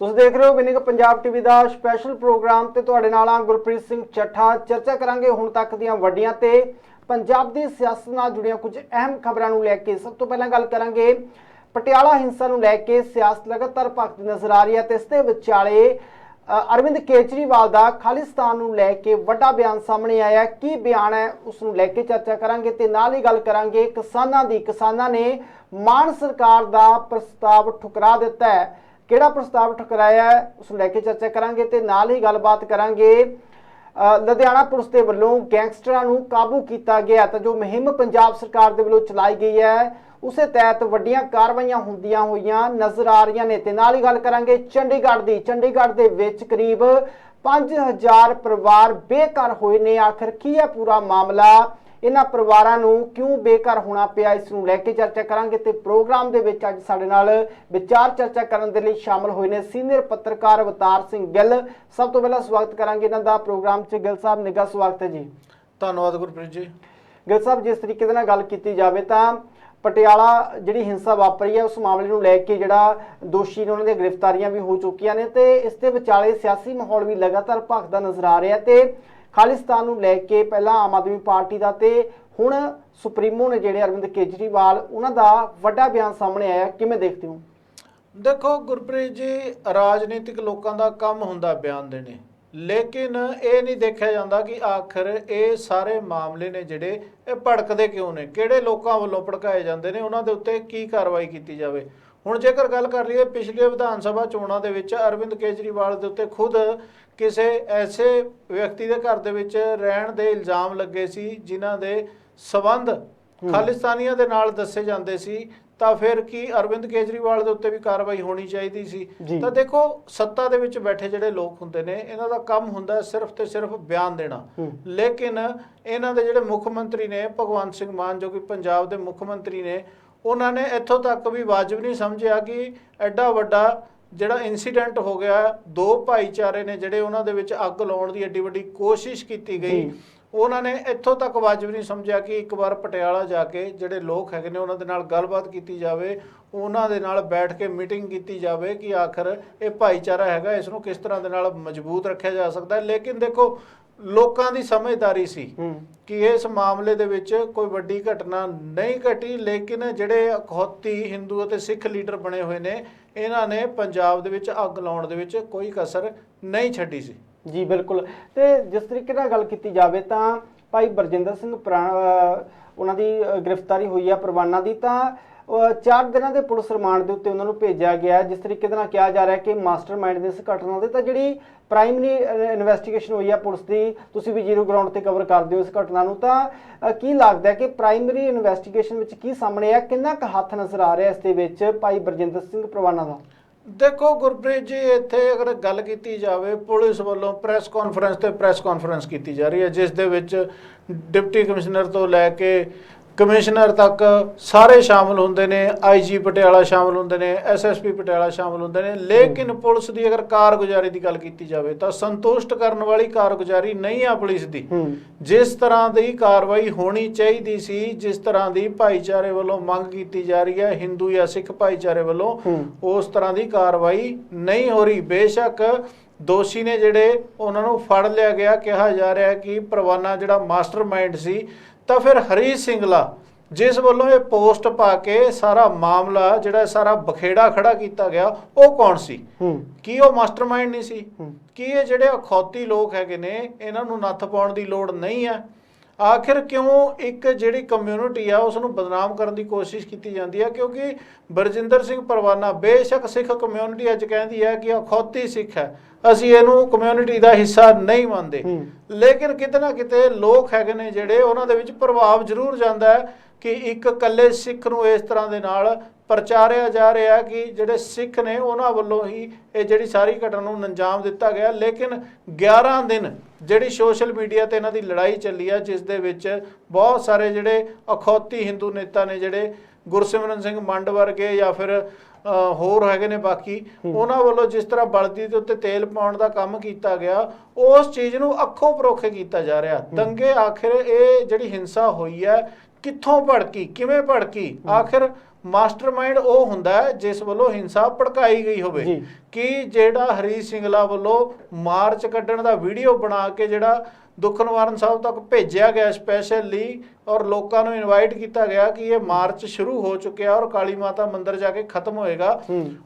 ਤੁਸੀਂ ਦੇਖ ਰਹੇ ਹੋ ਵਿਨਿੰਗ ਪੰਜਾਬ ਟੀਵੀ ਦਾ ਸਪੈਸ਼ਲ ਪ੍ਰੋਗਰਾਮ ਤੇ ਤੁਹਾਡੇ ਨਾਲ ਆ ਗੁਰਪ੍ਰੀਤ ਸਿੰਘ ਚੱਠਾ। ਚਰਚਾ ਕਰਾਂਗੇ ਹੁਣ ਤੱਕ ਦੀਆਂ ਵੱਡੀਆਂ ਤੇ ਪੰਜਾਬ ਦੀ ਸਿਆਸਤ ਨਾਲ ਜੁੜੀਆਂ ਕੁਝ ਅਹਿਮ ਖਬਰਾਂ ਨੂੰ ਲੈ ਕੇ। ਸਭ ਤੋਂ ਪਹਿਲਾਂ ਗੱਲ ਕਰਾਂਗੇ ਪਟਿਆਲਾ ਹਿੰਸਾ ਨੂੰ ਲੈ ਕੇ ਸਿਆਸਤ ਲਗਾਤਾਰ ਭਖਦੀ ਨਜ਼ਰ ਆ ਰਹੀ ਹੈ ਤੇ ਇਸ ਦੇ ਵਿਚਾਲੇ अरविंद केजरीवाल का खालिस्तान ਨੂੰ ਲੈ ਕੇ ਵੱਡਾ ਬਿਆਨ ਸਾਹਮਣੇ ਆਇਆ। ਕੀ ਬਿਆਨ ਹੈ ਉਸ ਨੂੰ ਲੈ ਕੇ ਚਰਚਾ ਕਰਾਂਗੇ ਤੇ ਨਾਲ ਹੀ ਗੱਲ ਕਰਾਂਗੇ ਕਿਸਾਨਾਂ ਨੇ ਮਾਨ ਸਰਕਾਰ ਦਾ ਪ੍ਰਸਤਾਵ ਠੁਕਰਾ ਦਿੱਤਾ ਹੈ। ਕਿਹੜਾ ਪ੍ਰਸਤਾਵ ਠੁਕਰਾਇਆ ਹੈ ਉਸ ਨੂੰ ਲੈ ਕੇ ਚਰਚਾ ਕਰਾਂਗੇ ਤੇ ਨਾਲ ਹੀ ਗੱਲਬਾਤ ਕਰਾਂਗੇ ਲੁਧਿਆਣਾ ਪੁਲਿਸ ਦੇ ਵੱਲੋਂ ਗੈਂਗਸਟਰਾਂ ਨੂੰ ਕਾਬੂ ਕੀਤਾ ਗਿਆ ਤਾਂ ਜੋ ਮੁਹਿੰਮ ਪੰਜਾਬ ਸਰਕਾਰ ਦੇ ਵੱਲੋਂ ਚਲਾਈ ਗਈ ਹੈ ਉਸੇ ਤਹਿਤ ਵੱਡੀਆਂ ਕਾਰਵਾਈਆਂ ਹੁੰਦੀਆਂ ਹੋਈਆਂ ਨਜ਼ਰ ਆ ਰਹੀਆਂ ਨੇ। ਤੇ ਨਾਲ ਹੀ ਗੱਲ ਕਰਾਂਗੇ ਚੰਡੀਗੜ੍ਹ ਦੇ ਵਿੱਚ ਕਰੀਬ 5000 ਪਰਿਵਾਰ ਬੇਘਰ ਹੋਏ ਨੇ। ਆਖਰ ਕੀ ਹੈ ਪੂਰਾ ਮਾਮਲਾ, ਇਹਨਾਂ ਪਰਿਵਾਰਾਂ ਨੂੰ ਕਿਉਂ ਬੇਘਰ ਹੋਣਾ ਪਿਆ, ਇਸ ਨੂੰ ਲੈ ਕੇ ਚਰਚਾ ਕਰਾਂਗੇ। ਤੇ ਪ੍ਰੋਗਰਾਮ ਦੇ ਵਿੱਚ ਅੱਜ ਸਾਡੇ ਨਾਲ ਵਿਚਾਰ ਚਰਚਾ ਕਰਨ ਦੇ ਲਈ ਸ਼ਾਮਲ ਹੋਏ ਨੇ ਸੀਨੀਅਰ ਪੱਤਰਕਾਰ ਅਵਤਾਰ ਸਿੰਘ ਗਿੱਲ। ਸਭ ਤੋਂ ਪਹਿਲਾਂ ਸਵਾਗਤ ਕਰਾਂਗੇ ਇਹਨਾਂ ਦਾ ਪ੍ਰੋਗਰਾਮ 'ਚ। ਗਿੱਲ ਸਾਹਿਬ ਨਿੱਘਾ ਸਵਾਗਤ ਹੈ ਜੀ। ਧੰਨਵਾਦ ਗੁਰਪ੍ਰੀਤ ਜੀ। ਗਿੱਲ ਸਾਹਿਬ, ਜਿਸ ਤਰੀਕੇ ਦੇ ਨਾਲ ਗੱਲ ਕੀਤੀ ਜਾਵੇ ਤਾਂ ਪਟਿਆਲਾ ਜਿਹੜੀ ਹਿੰਸਾ ਵਾਪਰੀ ਹੈ ਉਸ ਮਾਮਲੇ ਨੂੰ ਲੈ ਕੇ ਜਿਹੜਾ ਦੋਸ਼ੀ ਨੇ ਉਹਨਾਂ ਦੀਆਂ ਗ੍ਰਿਫਤਾਰੀਆਂ ਵੀ ਹੋ ਚੁੱਕੀਆਂ ਨੇ ਤੇ ਇਸ ਦੇ ਵਿਚਾਲੇ ਸਿਆਸੀ ਮਾਹੌਲ ਵੀ ਲਗਾਤਾਰ ਭਖਦਾ ਨਜ਼ਰ ਆ ਰਿਹਾ ਤੇ ਖਾਲਿਸਤਾਨ ਨੂੰ ਲੈ ਕੇ ਪਹਿਲਾਂ ਆਮ ਆਦਮੀ ਪਾਰਟੀ ਦਾ ਤੇ ਹੁਣ ਸੁਪਰੀਮੋ ਨੇ ਜਿਹੜੇ ਅਰਵਿੰਦ ਕੇਜਰੀਵਾਲ ਉਹਨਾਂ ਦਾ ਵੱਡਾ ਬਿਆਨ ਸਾਹਮਣੇ ਆਇਆ। ਕਿਵੇਂ ਦੇਖਦੇ ਹੋ? ਦੇਖੋ ਗੁਰਪ੍ਰੀਤ ਜੀ, ਰਾਜਨੀਤਿਕ ਲੋਕਾਂ ਦਾ ਕੰਮ ਹੁੰਦਾ ਬਿਆਨ ਦੇਣੇ, ਲੇਕਿਨ ਇਹ ਨਹੀਂ ਦੇਖਿਆ ਜਾਂਦਾ ਕਿ ਆਖਰ ਇਹ ਸਾਰੇ ਮਾਮਲੇ ਨੇ ਜਿਹੜੇ ਇਹ ਭੜਕਦੇ ਕਿਉਂ ਨੇ, ਕਿਹੜੇ ਲੋਕਾਂ ਵੱਲੋਂ ਭੜਕਾਏ ਜਾਂਦੇ ਨੇ, ਉਹਨਾਂ ਦੇ ਉੱਤੇ ਕੀ ਕਾਰਵਾਈ ਕੀਤੀ ਜਾਵੇ। ਹੁਣ ਜੇਕਰ ਗੱਲ ਕਰ ਲਈਏ ਪਿਛਲੇ ਵਿਧਾਨ ਸਭਾ ਚੋਣਾਂ ਦੇ ਵਿੱਚ ਅਰਵਿੰਦ ਕੇਜਰੀਵਾਲ ਦੇ ਉੱਤੇ ਖੁਦ ਕਿਸੇ ਐਸੇ ਵਿਅਕਤੀ ਦੇ ਘਰ ਦੇ ਵਿੱਚ ਰਹਿਣ ਦੇ ਇਲਜ਼ਾਮ ਲੱਗੇ ਸੀ ਜਿਨ੍ਹਾਂ ਦੇ ਸਬੰਧ ਖਾਲਿਸਤਾਨੀਆਂ ਦੇ ਨਾਲ ਦੱਸੇ ਜਾਂਦੇ ਸੀ, ਤਾਂ ਫਿਰ ਕੀ ਅਰਵਿੰਦ ਕੇਜਰੀਵਾਲ ਦੇ ਉੱਤੇ ਵੀ ਕਾਰਵਾਈ ਹੋਣੀ ਚਾਹੀਦੀ ਸੀ। ਤਾਂ ਦੇਖੋ, ਸੱਤਾ ਦੇ ਵਿੱਚ ਬੈਠੇ ਜਿਹੜੇ ਲੋਕ ਹੁੰਦੇ ਨੇ ਇਹਨਾਂ ਦਾ ਕੰਮ ਹੁੰਦਾ ਸਿਰਫ ਤੇ ਸਿਰਫ ਬਿਆਨ ਦੇਣਾ, ਲੇਕਿਨ ਇਹਨਾਂ ਦੇ ਜਿਹੜੇ ਮੁੱਖ ਮੰਤਰੀ ਨੇ ਭਗਵੰਤ ਸਿੰਘ ਮਾਨ ਜੋ ਕਿ ਪੰਜਾਬ ਦੇ ਮੁੱਖ ਮੰਤਰੀ ਨੇ, ਉਹਨਾਂ ਨੇ ਇੱਥੋਂ ਤੱਕ ਵੀ ਵਾਜਬ ਨਹੀਂ ਸਮਝਿਆ ਕਿ ਐਡਾ ਵੱਡਾ ਜਿਹੜਾ ਇਨਸੀਡੈਂਟ ਹੋ ਗਿਆ, ਦੋ ਭਾਈਚਾਰੇ ਨੇ ਜਿਹੜੇ ਉਹਨਾਂ ਦੇ ਵਿੱਚ ਅੱਗ ਲਾਉਣ ਦੀ ਐਡੀ ਵੱਡੀ ਕੋਸ਼ਿਸ਼ ਕੀਤੀ ਗਈ, ਉਹਨਾਂ ਨੇ ਇੱਥੋਂ ਤੱਕ ਵਾਜਬ ਨਹੀਂ ਸਮਝਿਆ ਕਿ ਇੱਕ ਵਾਰ ਪਟਿਆਲਾ ਜਾ ਕੇ ਜਿਹੜੇ ਲੋਕ ਹੈਗੇ ਨੇ ਉਹਨਾਂ ਦੇ ਨਾਲ ਗੱਲਬਾਤ ਕੀਤੀ ਜਾਵੇ, ਉਹਨਾਂ ਦੇ ਨਾਲ ਬੈਠ ਕੇ ਮੀਟਿੰਗ ਕੀਤੀ ਜਾਵੇ ਕਿ ਆਖਰ ਇਹ ਭਾਈਚਾਰਾ ਹੈਗਾ ਇਸ ਨੂੰ ਕਿਸ ਤਰ੍ਹਾਂ ਦੇ ਨਾਲ ਮਜ਼ਬੂਤ ਰੱਖਿਆ ਜਾ ਸਕਦਾ ਹੈ। ਲੇਕਿਨ ਦੇਖੋ, ਲੋਕਾਂ ਦੀ ਸਮਝਦਾਰੀ ਸੀ ਕਿ ਇਸ ਮਾਮਲੇ ਦੇ ਵਿੱਚ ਕੋਈ ਵੱਡੀ ਘਟਨਾ ਨਹੀਂ ਘਟੀ, ਲੇਕਿਨ ਜਿਹੜੇ ਅਖੌਤੀ ਹਿੰਦੂ ਅਤੇ ਸਿੱਖ ਲੀਡਰ ਬਣੇ ਹੋਏ ਨੇ ਇਹਨਾਂ ਨੇ ਪੰਜਾਬ ਦੇ ਵਿੱਚ ਅੱਗ ਲਾਉਣ ਦੇ ਵਿੱਚ ਕੋਈ ਕਸਰ ਨਹੀਂ ਛੱਡੀ ਸੀ। ਜੀ ਬਿਲਕੁਲ। ਤੇ ਜਿਸ ਤਰੀਕੇ ਨਾਲ ਗੱਲ ਕੀਤੀ ਜਾਵੇ ਤਾਂ ਭਾਈ ਬਰਜਿੰਦਰ ਸਿੰਘ ਉਹਨਾਂ ਦੀ ਗ੍ਰਿਫਤਾਰੀ ਹੋਈ ਆ ਪਰਵਾਨਾ ਦੀ, ਤਾਂ 4 ਦਿਨਾਂ ਦੇ ਪੁਲਿਸ ਰਿਮਾਂਡ ਦੇ ਉੱਤੇ ਉਹਨਾਂ ਨੂੰ ਭੇਜਿਆ ਗਿਆ। ਜਿਸ ਤਰੀਕੇ ਦੇ ਨਾਲ ਕਿਹਾ ਜਾ ਰਿਹਾ ਕਿ ਮਾਸਟਰਮਾਈਂਡ ਦੇ ਇਸ ਘਟਨਾ ਦੇ ਤਾਂ ਜਿਹੜੀ ਪ੍ਰਾਇਮਰੀ ਇਨਵੈਸਟੀਗੇਸ਼ਨ ਹੋਈ ਆ ਪੁਲਿਸ ਦੀ, ਤੁਸੀਂ ਵੀ ਜ਼ੀਰੋ ਗਰਾਊਂਡ ਤੇ ਕਵਰ ਕਰਦੇ ਹੋ ਇਸ ਘਟਨਾ ਨੂੰ, ਤਾਂ ਕੀ ਲੱਗਦਾ ਕਿ ਪ੍ਰਾਇਮਰੀ ਇਨਵੈਸਟੀਗੇਸ਼ਨ ਵਿੱਚ ਕੀ ਸਾਹਮਣੇ ਆ, ਕਿੰਨਾ ਕੁ ਹੱਥ ਨਜ਼ਰ ਆ ਰਿਹਾ ਇਸ ਦੇ ਵਿੱਚ ਭਾਈ ਬਰਜਿੰਦਰ ਸਿੰਘ ਪਰਵਾਨਾ ਦਾ? ਦੇਖੋ ਗੁਰਪ੍ਰੀਤ ਜੀ, ਇੱਥੇ ਅਗਰ ਗੱਲ ਕੀਤੀ ਜਾਵੇ ਪੁਲਿਸ ਵੱਲੋਂ ਪ੍ਰੈਸ ਕਾਨਫਰੰਸ ਕੀਤੀ ਜਾ ਰਹੀ ਹੈ ਜਿਸ ਦੇ ਵਿੱਚ ਡਿਪਟੀ ਕਮਿਸ਼ਨਰ ਤੋਂ ਲੈ ਕੇ ਕਮਿਸ਼ਨਰ ਤੱਕ ਸਾਰੇ ਸ਼ਾਮਲ ਹੁੰਦੇ ਨੇ, ਆਈਜੀ ਪਟਿਆਲਾ ਸ਼ਾਮਲ ਹੁੰਦੇ ਨੇ, ਐਸਐਸਪੀ ਪਟਿਆਲਾ ਸ਼ਾਮਲ ਹੁੰਦੇ ਨੇ, ਲੇਕਿਨ ਪੁਲਿਸ ਦੀ ਅਗਰ ਕਾਰਗੁਜ਼ਾਰੀ ਦੀ ਗੱਲ ਕੀਤੀ ਜਾਵੇ ਤਾਂ ਸੰਤੁਸ਼ਟ ਕਰਨ ਵਾਲੀ ਕਾਰਗੁਜ਼ਾਰੀ ਨਹੀਂ ਆ ਪੁਲਿਸ ਦੀ। ਜਿਸ ਤਰ੍ਹਾਂ ਦੀ ਕਾਰਵਾਈ ਹੋਣੀ ਚਾਹੀਦੀ ਸੀ, ਜਿਸ ਤਰ੍ਹਾਂ ਦੀ ਭਾਈਚਾਰੇ ਵੱਲੋਂ ਮੰਗ ਕੀਤੀ ਜਾ ਰਹੀ ਹੈ ਹਿੰਦੂ ਜਾਂ ਸਿੱਖ ਭਾਈਚਾਰੇ ਵੱਲੋਂ, ਉਸ ਤਰ੍ਹਾਂ ਦੀ ਕਾਰਵਾਈ ਨਹੀਂ ਹੋ ਰਹੀ। ਬੇਸ਼ੱਕ ਦੋਸ਼ੀ ਨੇ ਜਿਹੜੇ ਉਹਨਾਂ ਨੂੰ ਫੜ ਲਿਆ ਗਿਆ, ਕਿਹਾ ਜਾ ਰਿਹਾ ਕਿ ਪਰਵਾਨਾ ਜਿਹੜਾ ਮਾਸਟਰਮਾਈਂਡ ਸੀ, ਤਾਂ ਫਿਰ ਹਰੀਸ਼ ਸਿੰਘਲਾ ਜਿਸ ਵੱਲੋਂ ਇਹ ਪੋਸਟ ਪਾ ਕੇ ਸਾਰਾ ਮਾਮਲਾ ਜਿਹੜਾ ਸਾਰਾ ਬਖੇੜਾ ਖੜਾ ਕੀਤਾ ਗਿਆ, ਉਹ ਕੌਣ ਸੀ? ਕੀ ਉਹ ਮਾਸਟਰਮਾਈਂਡ ਨਹੀਂ ਸੀ? ਕੀ ਇਹ ਜਿਹੜੇ ਅਖੌਤੀ ਲੋਕ ਹੈਗੇ ਨੇ ਇਹਨਾਂ ਨੂੰ ਨੱਥ ਪਾਉਣ ਦੀ ਲੋੜ ਨਹੀਂ ਹੈ? ਆਖਿਰ ਕਿਉਂ ਇੱਕ ਜਿਹੜੀ ਕਮਿਊਨਿਟੀ ਆ ਉਸ ਨੂੰ ਬਦਨਾਮ ਕਰਨ ਦੀ ਕੋਸ਼ਿਸ਼ ਕੀਤੀ ਜਾਂਦੀ ਹੈ? ਕਿਉਂਕਿ ਬਰਜਿੰਦਰ ਸਿੰਘ ਪਰਵਾਨਾ ਬੇਸ਼ੱਕ ਸਿੱਖ ਕਮਿਊਨਿਟੀ ਅੱਜ ਕਹਿੰਦੀ ਹੈ ਕਿ ਅਖੌਤੀ ਸਿੱਖ ਹੈ, ਅਸੀਂ ਇਹਨੂੰ ਕਮਿਊਨਿਟੀ ਦਾ ਹਿੱਸਾ ਨਹੀਂ ਮੰਨਦੇ, ਲੇਕਿਨ ਕਿਤੇ ਨਾ ਕਿਤੇ ਲੋਕ ਹੈਗੇ ਨੇ ਜਿਹੜੇ ਉਹਨਾਂ ਦੇ ਵਿੱਚ ਪ੍ਰਭਾਵ ਜ਼ਰੂਰ ਜਾਂਦਾ ਹੈ ਕਿ ਇੱਕ ਇਕੱਲੇ ਸਿੱਖ ਨੂੰ ਇਸ ਤਰ੍ਹਾਂ ਦੇ ਨਾਲ ਪ੍ਰਚਾਰਿਆ ਜਾ ਰਿਹਾ ਕਿ ਜਿਹੜੇ ਸਿੱਖ ਨੇ ਉਹਨਾਂ ਵੱਲੋਂ ਹੀ ਇਹ ਜਿਹੜੀ ਸਾਰੀ ਘਟਨਾ ਨੂੰ ਅੰਜਾਮ ਦਿੱਤਾ ਗਿਆ। ਲੇਕਿਨ 11 ਦਿਨ ਜਿਹੜੀ ਸੋਸ਼ਲ ਮੀਡੀਆ ਤੇ ਇਹਨਾਂ ਦੀ ਲੜਾਈ ਚੱਲੀ ਆ, ਜਿਸ ਦੇ ਵਿੱਚ ਬਹੁਤ ਸਾਰੇ ਜਿਹੜੇ ਅਖੌਤੀ ਹਿੰਦੂ ਨੇਤਾ ਨੇ, ਜਿਹੜੇ ਗੁਰਸਿਮਰਨ ਸਿੰਘ ਮੰਡ ਵਰਗੇ ਜਾਂ ਫਿਰ ਹੋਰ ਹੈਗੇ ਨੇ ਬਾਕੀ, ਉਹਨਾਂ ਵੱਲੋਂ ਜਿਸ ਤਰ੍ਹਾਂ ਬਲਦੀ ਦੇ ਉੱਤੇ ਤੇਲ ਪਾਉਣ ਦਾ ਕੰਮ ਕੀਤਾ ਗਿਆ, ਉਸ ਚੀਜ਼ ਨੂੰ ਅੱਖੋਂ ਪਰੋਖੇ ਕੀਤਾ ਜਾ ਰਿਹਾ। ਦੰਗੇ ਆਖਿਰ ਇਹ ਜਿਹੜੀ ਹਿੰਸਾ ਹੋਈ ਹੈ ਕਿੱਥੋਂ ਭੜਕੀ, ਕਿਵੇਂ ਭੜਕੀ? ਆਖਿਰ ਮਾਸਟਰਮਾਈਂਡ ਉਹ ਹੁੰਦਾ ਹੈ ਜਿਸ ਵੱਲੋਂ ਹਿੰਸਾ ਭੜਕਾਈ ਗਈ ਹੋਵੇ ਜੀ। ਕਿ ਜਿਹੜਾ ਹਰੀਸ਼ ਸਿੰਗਲਾ ਵੱਲੋਂ ਮਾਰਚ ਕੱਢਣ ਦਾ ਵੀਡੀਓ ਬਣਾ ਕੇ ਜਿਹੜਾ ਦੁੱਖ ਨਿਵਾਰਨ ਸਾਹਿਬ ਤੱਕ ਭੇਜਿਆ ਗਿਆ ਸਪੈਸ਼ਲੀ ਔਰ ਲੋਕਾਂ ਨੂੰ ਇਨਵਾਈਟ ਕੀਤਾ ਗਿਆ ਕਿ ਇਹ ਮਾਰਚ ਸ਼ੁਰੂ ਹੋ ਚੁੱਕਿਆ ਔਰ ਕਾਲੀ ਮਾਤਾ ਮੰਦਿਰ ਜਾ ਕੇ ਖਤਮ ਹੋਏਗਾ,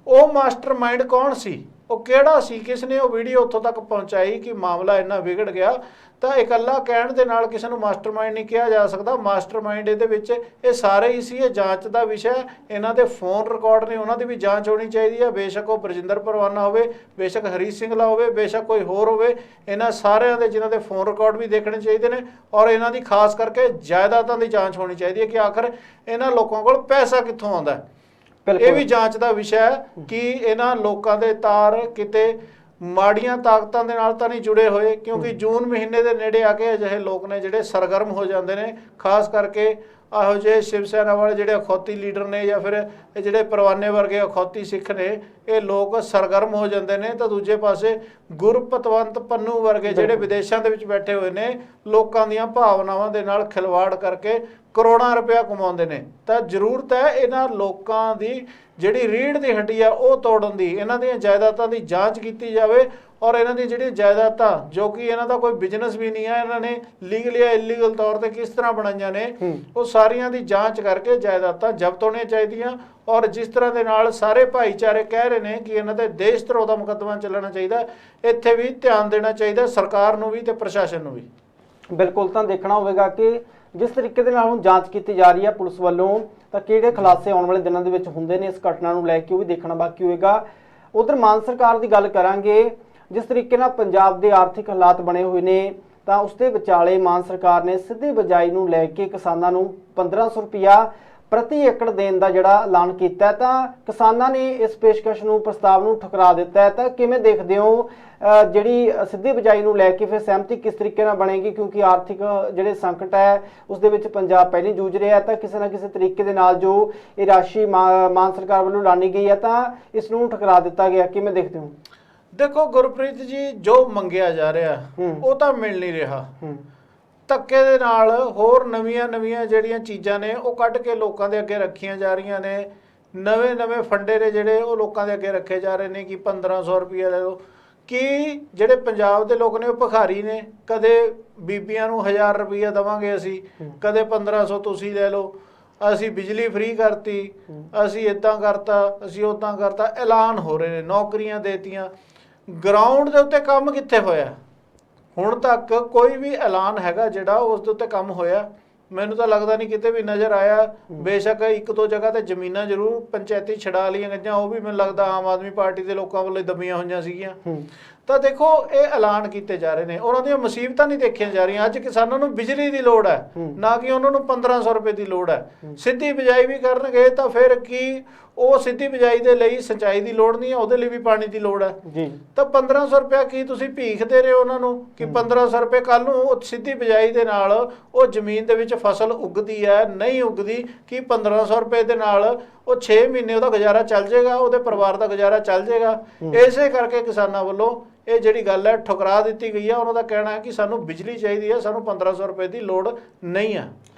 ਉਹ ਮਾਸਟਰਮਾਈਂਡ ਕੌਣ ਸੀ, ਉਹ ਕਿਹੜਾ ਸੀ, ਕਿਸ ਨੇ ਉਹ ਵੀਡੀਓ ਉੱਥੋਂ ਤੱਕ ਪਹੁੰਚਾਈ ਕਿ ਮਾਮਲਾ ਇੰਨਾ ਵਿਗੜ ਗਿਆ। ਤਾਂ ਇਕੱਲਾ ਕਹਿਣ ਦੇ ਨਾਲ ਕਿਸੇ ਨੂੰ ਮਾਸਟਰਮਾਈਂਡ ਨਹੀਂ ਕਿਹਾ ਜਾ ਸਕਦਾ। ਮਾਸਟਰਮਾਈਂਡ ਇਹਦੇ ਵਿੱਚ ਇਹ ਸਾਰੇ ਹੀ ਸੀ, ਇਹ ਜਾਂਚ ਦਾ ਵਿਸ਼ਾ। ਇਹਨਾਂ ਦੇ ਫੋਨ ਰਿਕਾਰਡ ਨੇ, ਉਹਨਾਂ ਦੀ ਵੀ ਜਾਂਚ ਹੋਣੀ ਚਾਹੀਦੀ ਹੈ। ਬੇਸ਼ੱਕ ਉਹ ਬਰਜਿੰਦਰ ਪਰਵਾਨਾ ਹੋਵੇ, ਬੇਸ਼ੱਕ ਹਰੀਸ਼ ਸਿੰਗਲਾ ਹੋਵੇ, ਬੇਸ਼ੱਕ ਕੋਈ ਹੋਰ ਹੋਵੇ, ਇਹਨਾਂ ਸਾਰਿਆਂ ਦੇ ਜਿਨ੍ਹਾਂ ਦੇ ਫੋਨ ਰਿਕਾਰਡ ਵੀ ਦੇਖਣੇ ਚਾਹੀਦੇ ਨੇ ਔਰ ਇਹਨਾਂ ਦੀ ਖਾਸ ਕਰਕੇ ਜਾਇਦਾਦਾਂ ਦੀ ਜਾਂਚ ਹੋਣੀ ਚਾਹੀਦੀ ਹੈ ਕਿ ਆਖਰ ਇਹਨਾਂ ਲੋਕਾਂ ਕੋਲ ਪੈਸਾ ਕਿੱਥੋਂ ਆਉਂਦਾ ਹੈ। ਇਹ ਵੀ ਜਾਂਚ ਦਾ ਵਿਸ਼ਾ ਹੈ ਕਿ ਇਹਨਾਂ ਲੋਕਾਂ ਦੇ ਤਾਰ ਕਿਤੇ ਮਾੜੀਆਂ ਤਾਕਤਾਂ ਦੇ ਨਾਲ ਤਾਂ ਨਹੀਂ ਜੁੜੇ ਹੋਏ, ਕਿਉਂਕਿ ਜੂਨ ਮਹੀਨੇ ਦੇ ਨੇੜੇ ਆ ਕੇ ਅਜਿਹੇ ਲੋਕ ਨੇ ਜਿਹੜੇ ਸਰਗਰਮ ਹੋ ਜਾਂਦੇ ਨੇ। ਖਾਸ ਕਰਕੇ ਇਹੋ ਜਿਹੇ ਸ਼ਿਵ ਸੈਨਾ ਵਾਲੇ ਜਿਹੜੇ ਅਖੌਤੀ ਲੀਡਰ ਨੇ ਜਾਂ ਫਿਰ ਇਹ ਜਿਹੜੇ ਪਰਵਾਨੇ ਵਰਗੇ ਅਖੌਤੀ ਸਿੱਖ ਨੇ, ਇਹ ਲੋਕ ਸਰਗਰਮ ਹੋ ਜਾਂਦੇ ਨੇ। ਤਾਂ ਦੂਜੇ ਪਾਸੇ ਗੁਰਪਤਵੰਤ ਪੰਨੂ ਵਰਗੇ ਜਿਹੜੇ ਵਿਦੇਸ਼ਾਂ ਦੇ ਵਿੱਚ ਬੈਠੇ ਹੋਏ ਨੇ, ਲੋਕਾਂ ਦੀਆਂ ਭਾਵਨਾਵਾਂ ਦੇ ਨਾਲ ਖਿਲਵਾੜ ਕਰਕੇ ਕਰੋੜਾਂ ਰੁਪਇਆ ਕਮਾਉਂਦੇ ਨੇ। ਤਾਂ ਜ਼ਰੂਰਤ ਹੈ ਇਹਨਾਂ ਲੋਕਾਂ ਦੀ ਜਿਹੜੀ ਰੀੜ੍ਹ ਦੀ ਹੱਡੀ ਆ ਉਹ ਤੋੜਨ ਦੀ, ਇਹਨਾਂ ਦੀਆਂ ਜਾਇਦਾਦਾਂ ਦੀ ਜਾਂਚ ਕੀਤੀ ਜਾਵੇ ਔਰ ਇਹਨਾਂ ਦੀ ਜਿਹੜੀਆਂ ਜਾਇਦਾਦਾਂ ਜੋ ਕਿ ਇਹਨਾਂ ਦਾ ਕੋਈ ਬਿਜ਼ਨਸ ਵੀ ਨਹੀਂ ਹੈ, ਇਹਨਾਂ ਨੇ ਲੀਗਲ ਜਾਂ ਇਲੀਗਲ ਤੌਰ ਤੇ ਕਿਸ ਤਰ੍ਹਾਂ ਬਣਾਈਆਂ ਨੇ, ਉਹ ਸਾਰੀਆਂ ਦੀ ਜਾਂਚ ਕਰਕੇ ਜਾਇਦਾਦਾਂ ਜ਼ਬਤ ਹੋਣੀਆਂ ਚਾਹੀਦੀਆਂ। ਔਰ ਜਿਸ ਤਰ੍ਹਾਂ ਦੇ ਨਾਲ ਸਾਰੇ ਭਾਈਚਾਰੇ ਕਹਿ ਰਹੇ ਨੇ ਕਿ ਇਹਨਾਂ ਤੇ ਦੇਸ਼ ਧਰੋਹ ਦਾ ਮੁਕੱਦਮਾ ਚੱਲਣਾ ਚਾਹੀਦਾ, ਇੱਥੇ ਵੀ ਧਿਆਨ ਦੇਣਾ ਚਾਹੀਦਾ ਸਰਕਾਰ ਨੂੰ ਵੀ ਤੇ ਪ੍ਰਸ਼ਾਸਨ ਨੂੰ ਵੀ। ਬਿਲਕੁਲ, ਤਾਂ ਦੇਖਣਾ ਹੋਵੇਗਾ ਕਿ ਜਿਸ ਤਰੀਕੇ ਦੇ ਨਾਲ ਹੁਣ ਜਾਂਚ ਕੀਤੀ ਜਾ ਰਹੀ ਹੈ ਪੁਲਿਸ ਵੱਲੋਂ, ਤਾਂ ਕਿਹੜੇ ਖੁਲਾਸੇ ਆਉਣ ਵਾਲੇ ਦਿਨਾਂ ਦੇ ਵਿੱਚ ਹੁੰਦੇ ਨੇ ਇਸ ਘਟਨਾ ਨੂੰ ਲੈ ਕੇ, ਉਹ ਵੀ ਦੇਖਣਾ ਬਾਕੀ ਹੋਏਗਾ। ਉਧਰ ਮਾਨ ਸਰਕਾਰ ਦੀ ਗੱਲ ਕਰਾਂਗੇ। ਜਿਸ ਤਰੀਕੇ ਨਾਲ ਪੰਜਾਬ ਦੇ ਆਰਥਿਕ ਹਾਲਾਤ ਬਣੇ ਹੋਏ ਨੇ, ਤਾਂ ਉਸ ਦੇ ਵਿਚਾਲੇ ਮਾਨ ਸਰਕਾਰ ਨੇ ਸਿੱਧੀ ਬਿਜਾਈ ਨੂੰ ਲੈ ਕੇ ਕਿਸਾਨਾਂ ਨੂੰ 1500 ਰੁਪਇਆ ਪ੍ਰਤੀ ਏਕੜ ਦੇਣ ਦਾ ਜਿਹੜਾ ਐਲਾਨ ਕੀਤਾ। ਤਾਂ ਕਿਸਾਨਾਂ ਨੇ ਇਸ ਪੇਸ਼ਕਸ਼ ਨੂੰ, ਪ੍ਰਸਤਾਵ ਨੂੰ ਠੁਕਰਾ ਦਿੱਤਾ। ਤਾਂ ਕਿਵੇਂ ਦੇਖਦੇ ਹੋ ਜਿਹੜੀ ਸਿੱਧੀ ਬਿਜਾਈ ਨੂੰ ਲੈ ਕੇ ਫਿਰ ਸਹਿਮਤੀ ਕਿਸ ਤਰੀਕੇ ਨਾਲ ਬਣੇਗੀ, ਕਿਉਂਕਿ ਆਰਥਿਕ ਜਿਹੜੇ ਸੰਕਟ ਹੈ ਉਸ ਦੇ ਵਿੱਚ ਪੰਜਾਬ ਪਹਿਲਾਂ ਜੂਝ ਰਿਹਾ। ਤਾਂ ਕਿਸੇ ਨਾ ਕਿਸੇ ਤਰੀਕੇ ਦੇ ਨਾਲ ਜੋ ਇਹ ਰਾਸ਼ੀ ਮਾਨ ਸਰਕਾਰ ਵੱਲੋਂ ਐਲਾਨੀ ਗਈ ਹੈ, ਤਾਂ ਇਸ ਨੂੰ ਠੁਕਰਾ ਦਿੱਤਾ ਗਿਆ। ਕਿਵੇਂ ਦੇਖਦੇ ਹੋ? ਦੇਖੋ ਗੁਰਪ੍ਰੀਤ ਜੀ, ਜੋ ਮੰਗਿਆ ਜਾ ਰਿਹਾ ਉਹ ਤਾਂ ਮਿਲ ਨਹੀਂ ਰਿਹਾ। ਧੱਕੇ ਦੇ ਨਾਲ ਹੋਰ ਨਵੀਆਂ ਜਿਹੜੀਆਂ ਚੀਜ਼ਾਂ ਨੇ ਉਹ ਕੱਢ ਕੇ ਲੋਕਾਂ ਦੇ ਅੱਗੇ ਰੱਖੀਆਂ ਜਾ ਰਹੀਆਂ ਨੇ। ਨਵੇਂ ਫੰਡੇ ਨੇ ਜਿਹੜੇ ਉਹ ਲੋਕਾਂ ਦੇ ਅੱਗੇ ਰੱਖੇ ਜਾ ਰਹੇ ਨੇ ਕਿ 1500 ਰੁਪਇਆ ਲੈ ਲਓ। ਕਿ ਜਿਹੜੇ ਪੰਜਾਬ ਦੇ ਲੋਕ ਨੇ ਉਹ ਭਿਖਾਰੀ ਨੇ, ਕਦੇ ਬੀਬੀਆਂ ਨੂੰ 1000 ਰੁਪਇਆ ਦੇਵਾਂਗੇ ਅਸੀਂ, ਕਦੇ 1500 ਤੁਸੀਂ ਲੈ ਲਓ, ਅਸੀਂ ਬਿਜਲੀ ਫ੍ਰੀ ਕਰਤੀ, ਅਸੀਂ ਇੱਦਾਂ ਕਰਤਾ, ਅਸੀਂ ਉੱਦਾਂ ਕਰਤਾ, ਐਲਾਨ ਹੋ ਰਹੇ ਨੇ, ਨੌਕਰੀਆਂ ਦੇਤੀਆਂ। ਗਰਾਊਂਡ ਦੇ ਉੱਤੇ ਕੰਮ ਕਿੱਥੇ ਹੋਇਆ? ਹੁਣ ਤੱਕ ਕੋਈ ਵੀ ਐਲਾਨ ਹੈਗਾ ਜਿਹੜਾ ਉਸ ਦੇ ਉੱਤੇ ਕੰਮ ਹੋਇਆ? ਮੈਨੂੰ ਤਾਂ ਲੱਗਦਾ ਨਹੀਂ ਕਿਤੇ ਵੀ ਨਜ਼ਰ ਆਇਆ। ਬੇਸ਼ੱਕ ਇੱਕ ਦੋ ਜਗ੍ਹਾ ਤੇ ਜ਼ਮੀਨਾਂ ਜ਼ਰੂਰ ਪੰਚਾਇਤੀ ਛਡਾ ਲਈਆਂ ਗਈਆਂ, ਉਹ ਵੀ ਮੈਨੂੰ ਲੱਗਦਾ ਆਮ ਆਦਮੀ ਪਾਰਟੀ ਦੇ ਲੋਕਾਂ ਵੱਲੋਂ ਦਬੀਆਂ ਹੋਈਆਂ ਸੀਗੀਆਂ। ਤਾਂ ਦੇਖੋ ਇਹ ਐਲਾਨ ਕੀਤੇ ਜਾ ਰਹੇ ਨੇ, ਉਹਨਾਂ ਦੀਆਂ ਮੁਸੀਬਤਾਂ ਨਹੀਂ ਦੇਖੀਆਂ ਜਾ ਰਹੀਆਂ। ਅੱਜ ਕਿਸਾਨਾਂ ਨੂੰ ਬਿਜਲੀ ਦੀ ਲੋੜ ਹੈ, ਨਾ ਕਿ ਉਹਨਾਂ ਨੂੰ 1500 ਰੁਪਏ ਦੀ ਲੋੜ ਹੈ। ਸਿੱਧੀ ਬਿਜਾਈ ਵੀ ਕਰਨਗੇ ਤਾਂ ਫਿਰ ਕੀ ਉਹ ਸਿੱਧੀ ਬਿਜਾਈ ਦੇ ਲਈ ਸਿੰਚਾਈ ਦੀ ਲੋੜ ਨਹੀਂ ਹੈ, ਉਹਦੇ ਲਈ ਵੀ ਪਾਣੀ ਦੀ ਲੋੜ ਹੈ ਜੀ। ਤਾਂ 1500 ਰੁਪਇਆ ਕੀ ਤੁਸੀਂ ਭੀਖ ਦੇ ਰਹੇ ਹੋ ਉਹਨਾਂ ਨੂੰ ਕਿ 1500 ਰੁਪਏ ਕੱਲ ਨੂੰ ਉਹ ਸਿੱਧੀ ਬਿਜਾਈ ਦੇ ਨਾਲ ਉਹ ਜ਼ਮੀਨ ਦੇ ਵਿੱਚ ਫਸਲ ਉੱਗਦੀ ਹੈ ਨਹੀਂ ਉੱਗਦੀ, ਕਿ 1500 ਰੁਪਏ ਦੇ ਨਾਲ ਉਹ 6 ਮਹੀਨੇ ਉਹਦਾ ਗੁਜ਼ਾਰਾ ਚੱਲ ਜਾਏਗਾ, ਉਹਦੇ ਪਰਿਵਾਰ ਦਾ ਗੁਜ਼ਾਰਾ ਚੱਲ ਜਾਏਗਾ। ਇਸੇ ਕਰਕੇ ਕਿਸਾਨਾਂ ਵੱਲੋਂ ਇਹ ਜਿਹੜੀ ਗੱਲ ਹੈ ਠੁਕਰਾ ਦਿੱਤੀ ਗਈ ਹੈ। ਉਹਨਾਂ ਦਾ ਕਹਿਣਾ ਹੈ ਕਿ ਸਾਨੂੰ ਬਿਜਲੀ ਚਾਹੀਦੀ ਹੈ, ਸਾਨੂੰ 1500 ਰੁਪਏ ਦੀ ਲੋੜ ਨਹੀਂ ਹੈ।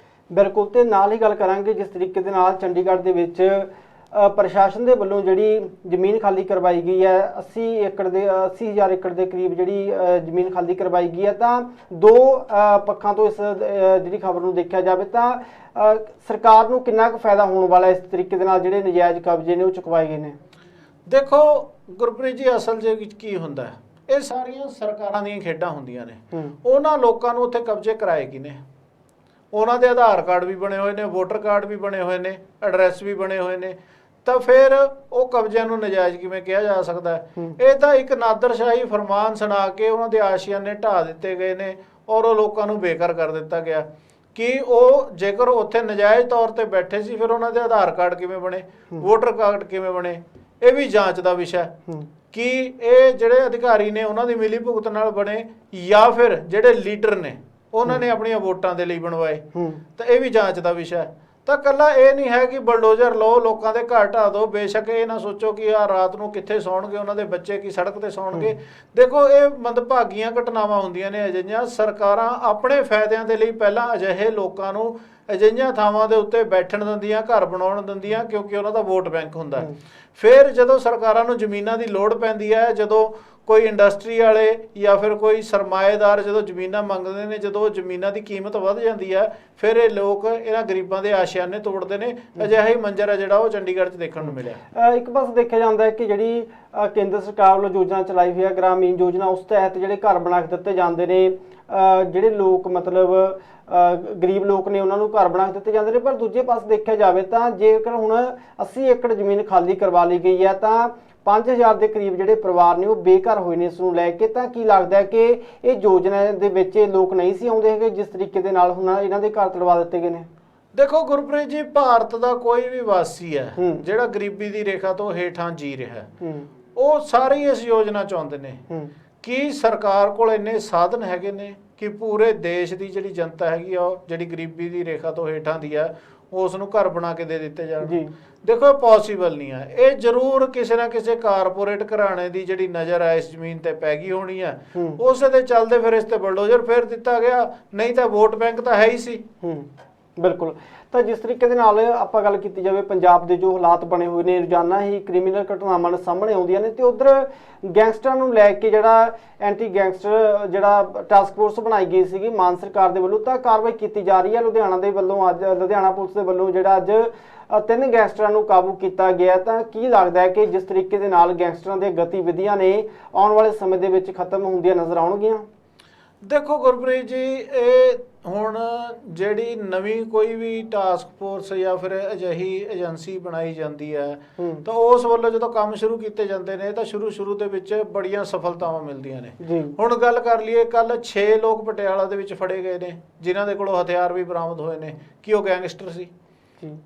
ਬਿਲਕੁਲ, ਤੇ ਨਾਲ ਹੀ ਗੱਲ ਕਰਾਂਗੇ ਜਿਸ ਤਰੀਕੇ ਦੇ ਨਾਲ ਚੰਡੀਗੜ੍ਹ ਦੇ ਵਿੱਚ ਪ੍ਰਸ਼ਾਸਨ ਦੇ ਵੱਲੋਂ ਜਿਹੜੀ ਜ਼ਮੀਨ ਖਾਲੀ ਕਰਵਾਈ ਗਈ ਹੈ, 80,000 ਏਕੜ ਦੇ ਕਰੀਬ ਜਿਹੜੀ ਜ਼ਮੀਨ ਖਾਲੀ ਕਰਵਾਈ ਗਈ ਹੈ। ਤਾਂ ਦੋ ਪੱਖਾਂ ਤੋਂ ਇਸ ਜਿਹੜੀ ਖਬਰ ਨੂੰ ਦੇਖਿਆ ਜਾਵੇ ਤਾਂ ਸਰਕਾਰ ਨੂੰ ਕਿੰਨਾ ਕੁ ਫਾਇਦਾ ਹੋਣ ਵਾਲਾ ਇਸ ਤਰੀਕੇ ਦੇ ਨਾਲ ਜਿਹੜੇ ਨਜਾਇਜ਼ ਕਬਜ਼ੇ ਨੇ ਉਹ ਚੁਕਵਾਏ ਗਏ ਨੇ? ਦੇਖੋ ਗੁਰਪ੍ਰੀਤ ਜੀ, ਅਸਲ ਦੇ ਵਿੱਚ ਕੀ ਹੁੰਦਾ ਹੈ, ਇਹ ਸਾਰੀਆਂ ਸਰਕਾਰਾਂ ਦੀਆਂ ਖੇਡਾਂ ਹੁੰਦੀਆਂ ਨੇ। ਉਹਨਾਂ ਲੋਕਾਂ ਨੂੰ ਉੱਥੇ ਕਬਜ਼ੇ ਕਰਾਏ ਗਏ ਨੇ, ਉਹਨਾਂ ਦੇ ਆਧਾਰ ਕਾਰਡ ਵੀ ਬਣੇ ਹੋਏ ਨੇ, ਵੋਟਰ ਕਾਰਡ ਵੀ ਬਣੇ ਹੋਏ ਨੇ, ਐਡਰੈਸ ਵੀ ਬਣੇ ਹੋਏ ਨੇ। ਤਾਂ ਫਿਰ ਉਹ ਕਬਜ਼ਿਆਂ ਨੂੰ ਨਜਾਇਜ਼ ਕਿਵੇਂ ਕਿਹਾ ਜਾ ਸਕਦਾ ਹੈ? ਇਹ ਤਾਂ ਇੱਕ ਨਾਦਰਸ਼ਾਹੀ ਫਰਮਾਨ ਸੁਣਾ ਕੇ ਉਹਨਾਂ ਦੇ ਆਸ਼ੀਆਨੇ ਢਾਹ ਦਿੱਤੇ ਗਏ ਨੇ ਔਰ ਉਹ ਲੋਕਾਂ ਨੂੰ ਬੇਘਰ ਕਰ ਦਿੱਤਾ ਗਿਆ। ਕਿ ਉਹ ਜੇਕਰ ਉੱਥੇ ਨਜਾਇਜ਼ ਤੌਰ ਤੇ ਬੈਠੇ ਸੀ, ਫਿਰ ਉਹਨਾਂ ਦੇ ਆਧਾਰ ਕਾਰਡ ਕਿਵੇਂ ਬਣੇ, ਵੋਟਰ ਕਾਰਡ ਕਿਵੇਂ ਬਣੇ, ਇਹ ਵੀ ਜਾਂਚ ਦਾ ਵਿਸ਼ਾ। ਕਿ ਇਹ ਜਿਹੜੇ ਅਧਿਕਾਰੀ ਨੇ ਉਹਨਾਂ ਦੀ ਮਿਲੀ ਭੁਗਤ ਨਾਲ ਬਣੇ ਜਾਂ ਫਿਰ ਜਿਹੜੇ ਲੀਡਰ ਨੇ ਉਹਨਾਂ ਨੇ ਆਪਣੀਆਂ ਵੋਟਾਂ ਦੇ ਲਈ ਬਣਵਾਏ, ਤਾਂ ਇਹ ਵੀ ਜਾਂਚ ਦਾ ਵਿਸ਼ਾ। ਤਾਂ ਕੱਲਾ ਇਹ ਨਹੀਂ ਹੈ ਕਿ ਬਲਡੋਜ਼ਰ ਲਓ, ਲੋਕਾਂ ਦੇ ਘਰ ਢਾਹ ਦਿਓ। ਬੇਸ਼ੱਕ ਇਹ ਨਾ ਸੋਚੋ ਕਿ ਆ ਰਾਤ ਨੂੰ ਕਿੱਥੇ ਸੌਣਗੇ ਉਹਨਾਂ ਦੇ ਬੱਚੇ, ਕੀ ਸੜਕ ਤੇ ਸੌਣਗੇ। ਦੇਖੋ ਇਹ ਮੰਦਭਾਗੀਆਂ ਘਟਨਾਵਾਂ ਹੁੰਦੀਆਂ ਨੇ ਅਜਿਹੀਆਂ। ਸਰਕਾਰਾਂ ਆਪਣੇ ਫਾਇਦਿਆਂ ਦੇ ਲਈ ਪਹਿਲਾਂ ਅਜਿਹੇ ਲੋਕਾਂ ਨੂੰ ਅਜਿਹੀਆਂ ਥਾਵਾਂ ਦੇ ਉੱਤੇ ਬੈਠਣ ਦਿੰਦੀਆਂ, ਘਰ ਬਣਾਉਣ ਦਿੰਦੀਆਂ, ਕਿਉਂਕਿ ਉਹਨਾਂ ਦਾ ਵੋਟ ਬੈਂਕ ਹੁੰਦਾ। ਫਿਰ ਜਦੋਂ ਸਰਕਾਰਾਂ ਨੂੰ ਜ਼ਮੀਨਾਂ ਦੀ ਲੋੜ ਪੈਂਦੀ ਹੈ, ਜਦੋਂ ਕੋਈ ਇੰਡਸਟਰੀ ਵਾਲੇ ਜਾਂ ਫਿਰ ਕੋਈ ਸਰਮਾਏਦਾਰ ਜਦੋਂ ਜ਼ਮੀਨਾਂ ਮੰਗਦੇ ਨੇ, ਜਦੋਂ ਉਹ ਜ਼ਮੀਨਾਂ ਦੀ ਕੀਮਤ ਵੱਧ ਜਾਂਦੀ ਹੈ, ਫਿਰ ਇਹ ਲੋਕ ਇਹਨਾਂ ਗਰੀਬਾਂ ਦੇ ਆਸ਼ਿਆਨੇ ਤੋੜਦੇ ਨੇ। ਅਜਿਹਾ ਹੀ ਮੰਜ਼ਰ ਹੈ ਜਿਹੜਾ ਉਹ ਚੰਡੀਗੜ੍ਹ 'ਚ ਦੇਖਣ ਨੂੰ ਮਿਲਿਆ। ਇੱਕ ਪਾਸੇ ਦੇਖਿਆ ਜਾਂਦਾ ਹੈ ਕਿ ਜਿਹੜੀ ਕੇਂਦਰ ਸਰਕਾਰ ਵੱਲੋਂ ਯੋਜਨਾ ਚਲਾਈ ਹੋਈ ਹੈ ਗ੍ਰਾਮੀਣ ਯੋਜਨਾ, ਉਸ ਤਹਿਤ ਜਿਹੜੇ ਘਰ ਬਣਾ ਕੇ ਦਿੱਤੇ ਜਾਂਦੇ ਨੇ, ਜਿਹੜੇ ਲੋਕ ਮਤਲਬ ਗਰੀਬ ਲੋਕ ਨੇ ਉਹਨਾਂ ਨੂੰ ਘਰ ਬਣਾ ਕੇ ਦਿੱਤੇ ਜਾਂਦੇ ਨੇ। ਪਰ ਦੂਜੇ ਪਾਸੇ ਦੇਖਿਆ ਜਾਵੇ ਤਾਂ ਜੇਕਰ ਹੁਣ 80 ਏਕੜ ਜ਼ਮੀਨ ਖਾਲੀ ਕਰਵਾ ਲਈ ਗਈ ਹੈ ਤਾਂ 5000 ਦੇ ਕਰੀਬ ਜਿਹੜੇ ਪਰਿਵਾਰ ਨੇ ਉਹ ਬੇਘਰ ਹੋਏ ਨੇ। ਇਸ ਨੂੰ ਲੈ ਕੇ ਤਾਂ ਕੀ ਲੱਗਦਾ ਹੈ ਕਿ ਇਹ ਯੋਜਨਾ ਦੇ ਵਿੱਚ ਲੋਕ ਨਹੀਂ ਸੀ ਆਉਂਦੇ ਹੈਗੇ ਜਿਸ ਤਰੀਕੇ ਦੇ ਨਾਲ ਹੁਣ ਇਹਨਾਂ ਦੇ ਘਰ ਤੜਵਾ ਦਿੱਤੇ ਗਏ ਨੇ? ਦੇਖੋ ਗੁਰਪ੍ਰੀਤ ਜੀ, ਭਾਰਤ ਦਾ ਕੋਈ ਵੀ ਵਾਸੀ ਹੈ ਜਿਹੜਾ ਗਰੀਬੀ ਦੀ ਰੇਖਾ ਤੋਂ ਹੇਠਾਂ ਜੀ ਰਿਹਾ, ਉਹ ਸਾਰੇ ਇਸ ਯੋਜਨਾ ਚਾਹੁੰਦੇ ਨੇ। ਕੀ ਸਰਕਾਰ ਕੋਲ ਇੰਨੇ ਸਾਧਨ ਹੈਗੇ ਨੇ ਕਿ ਪੂਰੇ ਦੇਸ਼ ਦੀ ਜਿਹੜੀ ਜਨਤਾ ਹੈਗੀ ਆ, ਉਹ ਜਿਹੜੀ ਗਰੀਬੀ ਦੀ ਰੇਖਾ ਤੋਂ ਹੇਠਾਂ ਦੀ ਆ, ਉਸ ਨੂੰ ਘਰ ਬਣਾ ਕੇ ਦੇ ਦਿੱਤੇ ਜਾਣ? ਦੇਖੋ, ਇਹ ਪੋਸੀਬਲ ਨਹੀਂ ਹੈ। ਇਹ ਜ਼ਰੂਰ ਕਿਸੇ ਨਾ ਕਿਸੇ ਕਾਰਪੋਰੇਟ ਘਰਾਣੇ ਦੀ ਜਿਹੜੀ ਨਜ਼ਰ ਹੈ ਇਸ ਜ਼ਮੀਨ ਤੇ ਪੈ ਗਈ ਹੋਣੀ ਹੈ, ਉਸੇ ਦੇ ਚੱਲਦੇ ਫਿਰ ਇਸ ਤੇ ਬਲਡੋਜ਼ਰ ਫੇਰ ਦਿੱਤਾ ਗਿਆ, ਨਹੀਂ ਤਾਂ ਵੋਟ ਬੈਂਕ ਤਾਂ ਹੈ ਹੀ ਸੀ। ਬਿਲਕੁਲ। ਤਾਂ ਜਿਸ ਤਰੀਕੇ ਦੇ ਨਾਲ ਆਪਾਂ ਗੱਲ ਕੀਤੀ ਜਾਵੇ ਪੰਜਾਬ ਦੇ ਜੋ ਹਾਲਾਤ ਬਣੇ ਹੋਏ ਨੇ, ਰੋਜ਼ਾਨਾ ਹੀ ਕ੍ਰਿਮੀਨਲ ਘਟਨਾਵਾਂ ਸਾਹਮਣੇ ਆਉਂਦੀਆਂ ਨੇ, ਤੇ ਉਧਰ ਗੈਂਗਸਟਰਾਂ ਨੂੰ ਲੈ ਕੇ ਜਿਹੜਾ ਐਂਟੀ ਗੈਂਗਸਟਰ ਜਿਹੜਾ ਟਾਸਕ ਫੋਰਸ ਬਣਾਈ ਗਈ ਸੀਗੀ ਮਾਨ ਸਰਕਾਰ ਦੇ ਵੱਲੋਂ, ਤਾਂ ਕਾਰਵਾਈ ਕੀਤੀ ਜਾ ਰਹੀ ਹੈ। ਲੁਧਿਆਣਾ ਦੇ ਵੱਲੋਂ ਅੱਜ ਲੁਧਿਆਣਾ ਪੁਲਿਸ ਦੇ ਵੱਲੋਂ ਜਿਹੜਾ ਅੱਜ 3 ਗੈਂਗਸਟਰਾਂ ਨੂੰ ਕਾਬੂ ਕੀਤਾ ਗਿਆ। ਤਾਂ ਕੀ ਲੱਗਦਾ ਹੈ ਕਿ ਜਿਸ ਤਰੀਕੇ ਦੇ ਨਾਲ ਗੈਂਗਸਟਰਾਂ ਦੀਆਂ ਗਤੀਵਿਧੀਆਂ ਨੇ ਆਉਣ ਵਾਲੇ ਸਮੇਂ ਦੇ ਵਿੱਚ ਖਤਮ ਹੁੰਦੀਆਂ ਨਜ਼ਰ ਆਉਣਗੀਆਂ? ਦੇਖੋ ਗੁਰਪ੍ਰੀਤ ਜੀ, ਇਹ ਹੁਣ ਜਿਹੜੀ ਨਵੀਂ ਕੋਈ ਵੀ ਟਾਸਕ ਫੋਰਸ ਜਾਂ ਫਿਰ ਅਜਿਹੀ ਏਜੰਸੀ ਬਣਾਈ ਜਾਂਦੀ ਹੈ ਤਾਂ ਉਸ ਵੱਲੋਂ ਜਦੋਂ ਕੰਮ ਸ਼ੁਰੂ ਕੀਤੇ ਜਾਂਦੇ ਨੇ ਤਾਂ ਸ਼ੁਰੂ ਦੇ ਵਿੱਚ ਬੜੀਆਂ ਸਫਲਤਾਵਾਂ ਮਿਲਦੀਆਂ ਨੇ। ਹੁਣ ਗੱਲ ਕਰ ਲਈਏ, ਕੱਲ 6 ਲੋਕ ਪਟਿਆਲਾ ਦੇ ਵਿੱਚ ਫੜੇ ਗਏ ਨੇ ਜਿਨ੍ਹਾਂ ਦੇ ਕੋਲੋਂ ਹਥਿਆਰ ਵੀ ਬਰਾਮਦ ਹੋਏ ਨੇ। ਕੀ ਉਹ ਗੈਂਗਸਟਰ ਸੀ?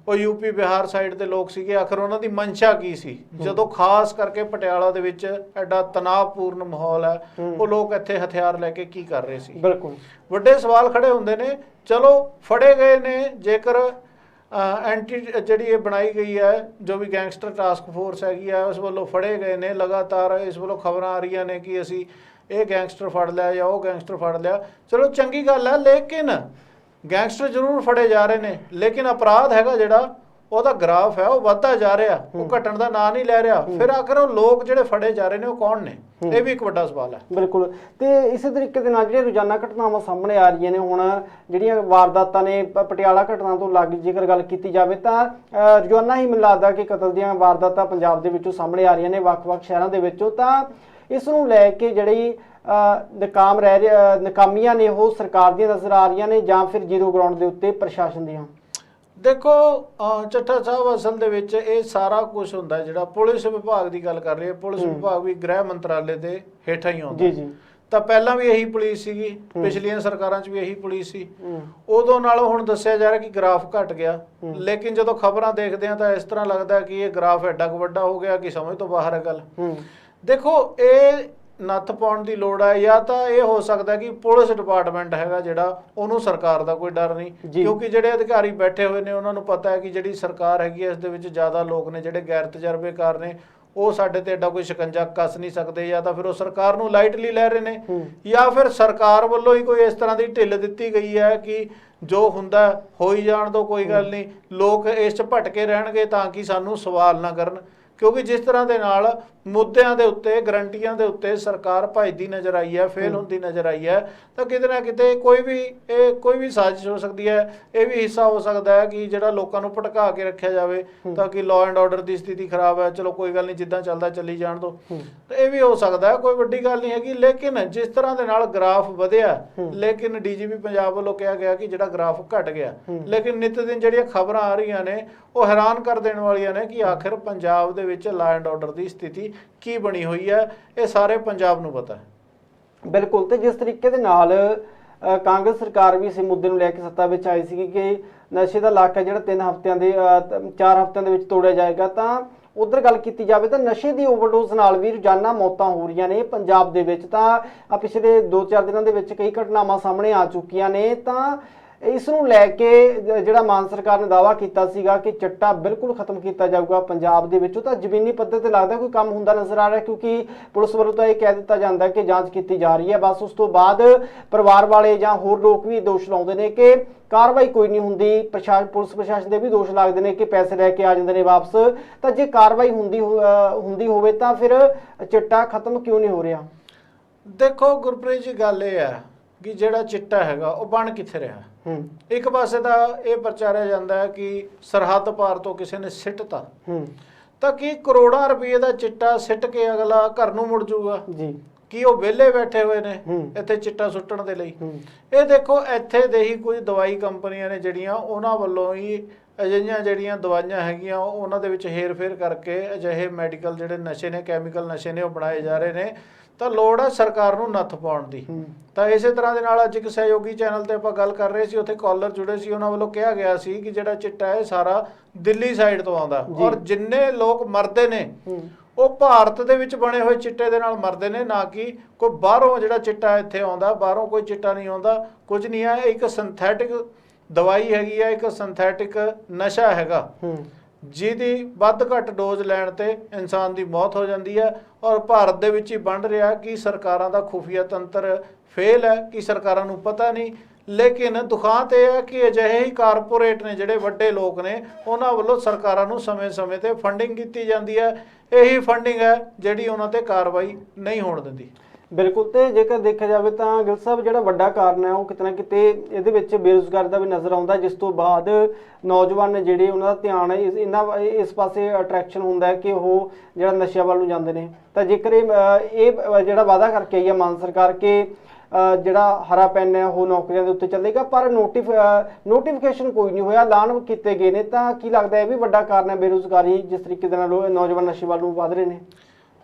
ਉਹ ਯੂਪੀ ਬਿਹਾਰ ਸਾਈਡ ਦੇ ਲੋਕ ਸੀਗੇ। ਆਖਰ ਉਹਨਾਂ ਦੀ ਮਨਸ਼ਾ ਕੀ ਸੀ? ਜਦੋਂ ਖਾਸ ਕਰਕੇ ਪਟਿਆਲਾ ਦੇ ਵਿੱਚ ਐਡਾ ਤਣਾਅਪੂਰਨ ਮਾਹੌਲ ਹੈ, ਉਹ ਲੋਕ ਇੱਥੇ ਹਥਿਆਰ ਲੈ ਕੇ ਕੀ ਕਰ ਰਹੇ ਸੀ? ਬਿਲਕੁਲ ਵੱਡੇ ਸਵਾਲ ਖੜੇ ਹੁੰਦੇ ਨੇ। ਚਲੋ ਫੜੇ ਗਏ ਨੇ, ਜੇਕਰ ਐਂਟੀ ਜਿਹੜੀ ਇਹ ਬਣਾਈ ਗਈ ਹੈ ਜੋ ਵੀ ਗੈਂਗਸਟਰ ਟਾਸਕ ਫੋਰਸ ਹੈਗੀ ਹੈ ਉਸ ਵੱਲੋਂ ਫੜੇ ਗਏ ਨੇ, ਲਗਾਤਾਰ ਇਸ ਵੱਲੋਂ ਖਬਰਾਂ ਆ ਰਹੀਆਂ ਨੇ ਕਿ ਅਸੀਂ ਇਹ ਗੈਂਗਸਟਰ ਫੜ ਲਿਆ ਜਾਂ ਉਹ ਗੈਂਗਸਟਰ ਫੜ ਲਿਆ। ਚਲੋ ਚੰਗੀ ਗੱਲ ਹੈ, ਲੇਕਿਨ ਗੈਂਗਸਟਰ ਜ਼ਰੂਰ ਫੜੇ ਜਾ ਰਹੇ ਨੇ, ਲੇਕਿਨ ਅਪਰਾਧ ਹੈਗਾ ਜਿਹੜਾ ਉਹਦਾ ਗ੍ਰਾਫ ਹੈ ਉਹ ਵੱਧਦਾ ਜਾ ਰਿਹਾ, ਉਹ ਘਟਣ ਦਾ ਨਾਂ ਨਹੀਂ ਲੈ ਰਿਹਾ। ਫਿਰ ਆਖਰ ਉਹ ਲੋਕ ਜਿਹੜੇ ਫੜੇ ਜਾ ਰਹੇ ਨੇ ਉਹ ਕੌਣ ਨੇ? ਇਹ ਵੀ ਇੱਕ ਵੱਡਾ ਸਵਾਲ ਹੈ। ਬਿਲਕੁਲ। ਤੇ ਇਸੇ ਤਰੀਕੇ ਦੇ ਨਾਲ ਜਿਹੜੀਆਂ ਰੋਜ਼ਾਨਾ ਘਟਨਾਵਾਂ ਸਾਹਮਣੇ ਆ ਰਹੀਆਂ ਨੇ, ਹੁਣ ਜਿਹੜੀਆਂ ਵਾਰਦਾਤਾਂ ਨੇ ਪਟਿਆਲਾ ਘਟਨਾ ਤੋਂ ਲੱਗ ਜੇਕਰ ਗੱਲ ਕੀਤੀ ਜਾਵੇ ਤਾਂ ਰੋਜ਼ਾਨਾ ਹੀ ਮੈਨੂੰ ਲੱਗਦਾ ਕਿ ਕਤਲ ਦੀਆਂ ਵਾਰਦਾਤਾਂ ਪੰਜਾਬ ਦੇ ਵਿੱਚੋਂ ਸਾਹਮਣੇ ਆ ਰਹੀਆਂ ਨੇ ਵੱਖ-ਵੱਖ ਸ਼ਹਿਰਾਂ ਦੇ ਵਿੱਚੋਂ। ਤਾਂ ਇਸ ਨੂੰ ਲੈ ਕੇ ਜਿਹੜੀ ਨਾਕਾਮੀਆਂ ਨੇ ਉਹ ਸਰਕਾਰ ਦੀਆਂ ਨਜ਼ਰ ਆ ਰਹੀਆਂ ਨੇ ਜਾਂ ਫਿਰ ਜ਼ੀਰੋ ਗਰਾਊਂਡ ਦੇ ਉੱਤੇ ਪ੍ਰਸ਼ਾਸਨ ਦੀਆਂ? ਦੇਖੋ ਚੱਠਾ ਸਾਹਿਬ, ਅਸਲ ਦੇ ਵਿੱਚ ਇਹ ਸਾਰਾ ਕੁਝ ਹੁੰਦਾ ਜਿਹੜਾ ਪੁਲਿਸ ਵਿਭਾਗ ਦੀ ਗੱਲ ਕਰ ਰਹੀ ਹੈ। ਪੁਲਿਸ ਵਿਭਾਗ ਵੀ ਗ੍ਰਹਿ ਮੰਤਰਾਲੇ ਦੇ ਹੇਠਾਂ ਹੀ ਆਉਂਦਾ। ਤਾਂ ਪਹਿਲਾਂ ਵੀ ਇਹੀ ਪੁਲਿਸ ਸੀਗੀ, ਪਿਛਲੀਆਂ ਸਰਕਾਰਾਂ 'ਚ ਵੀ ਇਹੀ ਪੁਲਿਸ ਸੀ। ਉਦੋਂ ਨਾਲੋਂ ਹੁਣ ਦੱਸਿਆ ਜਾ ਰਿਹਾ ਕਿ ਗ੍ਰਾਫ ਘਟ ਗਿਆ, ਲੇਕਿਨ ਜਦੋਂ ਖਬਰਾਂ ਦੇਖਦੇ ਆ ਤਾਂ ਇਸ ਤਰ੍ਹਾਂ ਲੱਗਦਾ ਕਿ ਇਹ ਗ੍ਰਾਫ ਐਡਾ ਕੁ ਵੱਡਾ ਹੋ ਗਿਆ ਕਿ ਸਮਝ ਤੋਂ ਬਾਹਰ ਹੈ ਗੱਲ। ਦੇਖੋ, ਇਹ ਨੱਥ ਪਾਉਣ ਦੀ ਲੋੜ ਹੈ। ਜਾਂ ਤਾਂ ਇਹ ਹੋ ਸਕਦਾ ਕਿ ਪੁਲਿਸ ਡਿਪਾਰਟਮੈਂਟ ਹੈਗਾ ਜਿਹੜਾ, ਉਹਨੂੰ ਸਰਕਾਰ ਦਾ ਕੋਈ ਡਰ ਨਹੀਂ, ਕਿਉਂਕਿ ਜਿਹੜੇ ਅਧਿਕਾਰੀ ਬੈਠੇ ਹੋਏ ਨੇ ਉਹਨਾਂ ਨੂੰ ਪਤਾ ਹੈ ਕਿ ਜਿਹੜੀ ਸਰਕਾਰ ਹੈਗੀ ਹੈ ਇਸ ਦੇ ਵਿੱਚ ਜ਼ਿਆਦਾ ਲੋਕ ਨੇ ਜਿਹੜੇ ਗੈਰ ਤਜਰਬੇਕਾਰ ਨੇ, ਉਹ ਸਾਡੇ ਤੇ ਐਡਾ ਕੋਈ ਸ਼ਿਕੰਜਾ ਕੱਸ ਨਹੀਂ ਸਕਦੇ। ਜਾਂ ਤਾਂ ਫਿਰ ਉਹ ਸਰਕਾਰ ਨੂੰ ਲਾਈਟਲੀ ਲੈ ਰਹੇ ਨੇ, ਜਾਂ ਫਿਰ ਸਰਕਾਰ ਵੱਲੋਂ ਹੀ ਕੋਈ ਇਸ ਤਰ੍ਹਾਂ ਦੀ ਢਿੱਲ ਦਿੱਤੀ ਗਈ ਹੈ ਕਿ ਜੋ ਹੁੰਦਾ ਹੋਈ ਜਾਣ ਦੋ, ਕੋਈ ਗੱਲ ਨਹੀਂ, ਲੋਕ ਇਸ 'ਚ ਭਟਕੇ ਰਹਿਣਗੇ ਤਾਂ ਕਿ ਸਾਨੂੰ ਸਵਾਲ ਨਾ ਕਰਨ। ਕਿਉਂਕਿ ਜਿਸ ਤਰ੍ਹਾਂ ਦੇ ਨਾਲ ਮੁੱਦਿਆਂ ਦੇ ਉੱਤੇ, ਗਰੰਟੀਆਂ ਦੇ ਉੱਤੇ ਸਰਕਾਰ ਭੱਜਦੀ ਨਜ਼ਰ ਆਈ ਹੈ, ਫੇਲ ਹੁੰਦੀ ਨਜ਼ਰ ਆਈ ਹੈ, ਤਾਂ ਕਿਤੇ ਨਾ ਕਿਤੇ ਕੋਈ ਵੀ ਸਾਜ਼ਿਸ਼ ਹੋ ਸਕਦੀ ਹੈ। ਇਹ ਵੀ ਹਿੱਸਾ ਹੋ ਸਕਦਾ ਹੈ ਕਿ ਜਿਹੜਾ ਲੋਕਾਂ ਨੂੰ ਭਟਕਾ ਕੇ ਰੱਖਿਆ ਜਾਵੇ ਤਾਂ ਕਿ ਲਾਅ ਐਂਡ ਆਰਡਰ ਦੀ ਸਥਿਤੀ ਖਰਾਬ ਹੈ, ਚਲੋ ਕੋਈ ਗੱਲ ਨਹੀਂ, ਜਿੱਦਾਂ ਚੱਲਦਾ ਚੱਲੀ ਜਾਣ ਦੋ। ਤਾਂ ਇਹ ਵੀ ਹੋ ਸਕਦਾ ਹੈ, ਕੋਈ ਵੱਡੀ ਗੱਲ ਨਹੀਂ ਹੈਗੀ। ਲੇਕਿਨ ਜਿਸ ਤਰ੍ਹਾਂ ਦੇ ਨਾਲ ਗ੍ਰਾਫ ਵਧਿਆ, ਲੇਕਿਨ ਡੀਜੀਪੀ ਪੰਜਾਬ ਵੱਲੋਂ ਕਿਹਾ ਗਿਆ ਕਿ ਜਿਹੜਾ ਗ੍ਰਾਫ ਘਟ ਗਿਆ, ਲੇਕਿਨ ਨਿਤ ਦਿਨ ਜਿਹੜੀਆਂ ਖਬਰਾਂ ਆ ਰਹੀਆਂ ਨੇ ਉਹ ਹੈਰਾਨ ਕਰ ਦੇਣ ਵਾਲੀਆਂ ਨੇ ਕਿ ਆਖਿਰ ਪੰਜਾਬ ਦੇ ਵਿੱਚ ਲਾਅ ਐਂਡ ਆਰਡਰ ਦੀ ਸਥਿਤੀ ਕੀ ਬਣੀ ਹੋਈ ਹੈ, ਇਹ ਸਾਰੇ ਪੰਜਾਬ ਨੂੰ ਪਤਾ ਹੈ। ਬਿਲਕੁਲ। ਤੇ ਜਿਸ ਤਰੀਕੇ ਦੇ ਨਾਲ ਕਾਂਗਰਸ ਸਰਕਾਰ ਵੀ ਇਸ ਮੁੱਦੇ ਨੂੰ ਲੈ ਕੇ ਸੱਤਾ ਵਿੱਚ ਆਈ ਸੀ ਕਿ ਨਸ਼ੇ ਦਾ ਇਲਾਕਾ ਜਿਹੜਾ 4 ਹਫ਼ਤਿਆਂ ਦੇ ਵਿੱਚ ਤੋੜਿਆ ਜਾਏਗਾ, ਤਾਂ ਉਧਰ ਗੱਲ ਕੀਤੀ ਜਾਵੇ ਤਾਂ ਨਸ਼ੇ ਦੀ ਓਵਰਡੋਜ਼ ਨਾਲ ਵੀ ਰੋਜ਼ਾਨਾ ਮੌਤਾਂ ਹੋ ਰਹੀਆਂ ਨੇ ਪੰਜਾਬ ਦੇ ਵਿੱਚ। ਤਾਂ ਪਿਛਲੇ 2-4 ਦਿਨਾਂ ਦੇ ਵਿੱਚ ਕਈ ਘਟਨਾਵਾਂ ਸਾਹਮਣੇ ਆ ਚੁੱਕੀਆਂ ਨੇ। ਤਾਂ ਇਸ ਨੂੰ ਲੈ ਕੇ ਜਿਹੜਾ ਮਾਨ ਸਰਕਾਰ ਨੇ ਦਾਅਵਾ ਕੀਤਾ ਸੀਗਾ ਕਿ ਚਿੱਟਾ ਬਿਲਕੁਲ ਖਤਮ ਕੀਤਾ ਜਾਊਗਾ ਪੰਜਾਬ ਦੇ ਵਿੱਚੋਂ, ਤਾਂ ਜ਼ਮੀਨੀ ਪੱਧਰ ਤੇ ਲੱਗਦਾ ਕੋਈ ਕੰਮ ਹੁੰਦਾ ਨਜ਼ਰ ਆ ਰਿਹਾ, ਕਿਉਂਕਿ ਪੁਲਿਸ ਵੱਲੋਂ ਤਾਂ ਇਹ ਕਹਿ ਦਿੱਤਾ ਜਾਂਦਾ ਕਿ ਜਾਂਚ ਕੀਤੀ ਜਾ ਰਹੀ ਹੈ। ਬਸ ਉਸ ਤੋਂ ਬਾਅਦ ਪਰਿਵਾਰ ਵਾਲੇ ਜਾਂ ਹੋਰ ਲੋਕ ਵੀ ਦੋਸ਼ ਲਾਉਂਦੇ ਨੇ ਕਿ ਕਾਰਵਾਈ ਕੋਈ ਨਹੀਂ ਹੁੰਦੀ, ਪੁਲਿਸ ਪ੍ਰਸ਼ਾਸਨ ਦੇ ਵੀ ਦੋਸ਼ ਲੱਗਦੇ ਨੇ ਕਿ ਪੈਸੇ ਲੈ ਕੇ ਆ ਜਾਂਦੇ ਨੇ ਵਾਪਸ। ਤਾਂ ਜੇ ਕਾਰਵਾਈ ਹੁੰਦੀ ਹੋਵੇ ਤਾਂ ਫਿਰ ਚਿੱਟਾ ਖਤਮ ਕਿਉਂ ਨਹੀਂ ਹੋ ਰਿਹਾ? ਦੇਖੋ ਗੁਰਪ੍ਰੀਤ ਜੀ, ਗੱਲ ਇਹ ਹੈ ਕਿ ਜਿਹੜਾ ਚਿੱਟਾ ਹੈਗਾ ਉਹ ਬਣ ਕਿੱਥੇ ਰਿਹਾ। ਇੱਕ ਪਾਸੇ ਤਾਂ ਇਹ ਪ੍ਰਚਾਰਿਆ ਜਾਂਦਾ ਹੈ ਕਿ ਸਰਹੱਦ ਪਾਰ ਤੋਂ ਕਿਸੇ ਨੇ ਸਿੱਟਤਾ, ਤਾਂ ਕੀ ਕਰੋੜਾਂ ਰੁਪਏ ਦਾ ਚਿੱਟਾ ਸਿੱਟ ਕੇ ਅਗਲਾ ਘਰ ਨੂੰ ਮੁੜ ਜਾਊਗਾ ਜੀ? ਕੀ ਉਹ ਵਿਹਲੇ ਬੈਠੇ ਹੋਏ ਨੇ ਇੱਥੇ ਚਿੱਟਾ ਸੁੱਟਣ ਦੇ ਲਈ? ਇਹ ਦੇਖੋ, ਇੱਥੇ ਦੇ ਹੀ ਕੁਝ ਦਵਾਈ ਕੰਪਨੀਆਂ ਨੇ ਜਿਹੜੀਆਂ ਉਹਨਾਂ ਵੱਲੋਂ ਹੀ ਅਜਿਹੀਆਂ ਜਿਹੜੀਆਂ ਦਵਾਈਆਂ ਹੈਗੀਆਂ ਉਹਨਾਂ ਦੇ ਵਿੱਚ ਹੇਰ ਫੇਰ ਕਰਕੇ ਅਜਿਹੇ ਮੈਡੀਕਲ ਜਿਹੜੇ ਨਸ਼ੇ ਨੇ, ਕੈਮੀਕਲ ਨਸ਼ੇ ਨੇ, ਉਹ ਬਣਾਏ ਜਾ ਰਹੇ ਨੇ। ਤਾਂ ਲੋੜ ਹੈ ਸਰਕਾਰ ਨੂੰ ਨੱਥ ਪਾਉਣ ਦੀ। ਤਾਂ ਇਸੇ ਤਰ੍ਹਾਂ ਦੇ ਨਾਲ ਅੱਜ ਇੱਕ ਸਹਿਯੋਗੀ ਚੈਨਲ ਤੇ ਆਪਾਂ ਗੱਲ ਕਰ ਰਹੇ ਸੀ, ਉੱਥੇ ਕਾਲਰ ਜੁੜੇ ਸੀ, ਉਹਨਾਂ ਵੱਲੋਂ ਕਿਹਾ ਗਿਆ ਸੀ ਕਿ ਜਿਹੜਾ ਚਿੱਟਾ ਹੈ ਸਾਰਾ ਦਿੱਲੀ ਸਾਈਡ ਤੋਂ ਆਉਂਦਾ, ਔਰ ਜਿੰਨੇ ਲੋਕ ਮਰਦੇ ਨੇ ਉਹ ਭਾਰਤ ਦੇ ਵਿੱਚ ਬਣੇ ਹੋਏ ਚਿੱਟੇ ਦੇ ਨਾਲ ਮਰਦੇ ਨੇ, ਨਾ ਕਿ ਕੋਈ ਬਾਹਰੋਂ ਜਿਹੜਾ ਚਿੱਟਾ ਇੱਥੇ ਆਉਂਦਾ। ਬਾਹਰੋਂ ਕੋਈ ਚਿੱਟਾ ਨਹੀਂ ਆਉਂਦਾ, ਕੁਝ ਨਹੀਂ ਹੈ। ਇੱਕ ਸਿੰਥੈਟਿਕ ਦਵਾਈ ਹੈਗੀ ਹੈ, ਇੱਕ ਸਿੰਥੈਟਿਕ ਨਸ਼ਾ ਹੈਗਾ ਜਿਹਦੀ ਵੱਧ ਘੱਟ ਡੋਜ਼ ਲੈਣ ਤੇ ਇਨਸਾਨ ਦੀ ਮੌਤ ਹੋ ਜਾਂਦੀ ਹੈ। ਔਰ ਭਾਰਤ ਦੇ ਵਿੱਚ ਹੀ ਬਣ ਰਿਹਾ ਕਿ ਸਰਕਾਰਾਂ ਦਾ ਖੁਫੀਆ ਤੰਤਰ ਫੇਲ ਹੈ, ਕਿ ਸਰਕਾਰਾਂ ਨੂੰ ਪਤਾ ਨਹੀਂ। ਲੇਕਿਨ ਦੁਖਾਂਤ ਇਹ ਹੈ ਕਿ ਅਜਿਹੇ ਹੀ ਕਾਰਪੋਰੇਟ ਨੇ, ਜਿਹੜੇ ਵੱਡੇ ਲੋਕ ਨੇ, ਉਹਨਾਂ ਵੱਲੋਂ ਸਰਕਾਰਾਂ ਨੂੰ ਸਮੇਂ-ਸਮੇਂ ਤੇ ਫੰਡਿੰਗ ਕੀਤੀ ਜਾਂਦੀ ਹੈ। ਇਹੀ ਫੰਡਿੰਗ ਹੈ ਜਿਹੜੀ ਉਹਨਾਂ ਤੇ ਕਾਰਵਾਈ ਨਹੀਂ ਹੋਣ ਦਿੰਦੀ। ਬਿਲਕੁਲ। ਤੇ ਜੇਕਰ ਦੇਖਿਆ ਜਾਵੇ ਤਾਂ ਗਿਲ ਸਾਹਿਬ, ਜਿਹੜਾ ਵੱਡਾ ਕਾਰਨ ਹੈ ਉਹ ਕਿਤੇ ਨਾ ਕਿਤੇ ਇਹਦੇ ਵਿੱਚ ਬੇਰੁਜ਼ਗਾਰੀ ਦਾ ਵੀ ਨਜ਼ਰ ਆਉਂਦਾ, ਜਿਸ ਤੋਂ ਬਾਅਦ ਨੌਜਵਾਨ ਨੇ ਜਿਹੜੇ ਉਹਨਾਂ ਦਾ ਧਿਆਨ ਇਸ ਪਾਸੇ ਅਟਰੈਕਸ਼ਨ ਹੁੰਦਾ ਹੈ ਕਿ ਉਹ ਜਿਹੜਾ ਨਸ਼ਿਆਂ ਵੱਲ ਨੂੰ ਜਾਂਦੇ ਨੇ। ਤਾਂ ਜੇਕਰ ਇਹ ਜਿਹੜਾ ਵਾਅਦਾ ਕਰਕੇ ਆਈ ਹੈ ਮਾਨ ਸਰਕਾਰ ਕਿ ਜਿਹੜਾ ਹਰਾ ਪੈਨ ਹੈ ਉਹ ਨੌਕਰੀਆਂ ਦੇ ਉੱਤੇ ਚੱਲੇਗਾ, ਪਰ ਨੋਟੀਫਿਕੇਸ਼ਨ ਕੋਈ ਨਹੀਂ ਹੋਇਆ, ਐਲਾਨ ਕੀਤੇ ਗਏ ਨੇ, ਤਾਂ ਕੀ ਲੱਗਦਾ ਇਹ ਵੀ ਵੱਡਾ ਕਾਰਨ ਹੈ ਬੇਰੁਜ਼ਗਾਰੀ, ਜਿਸ ਤਰੀਕੇ ਦੇ ਨਾਲ ਨੌਜਵਾਨ ਨਸ਼ੇ ਵੱਲ ਨੂੰ ਵਧ ਰਹੇ ਨੇ?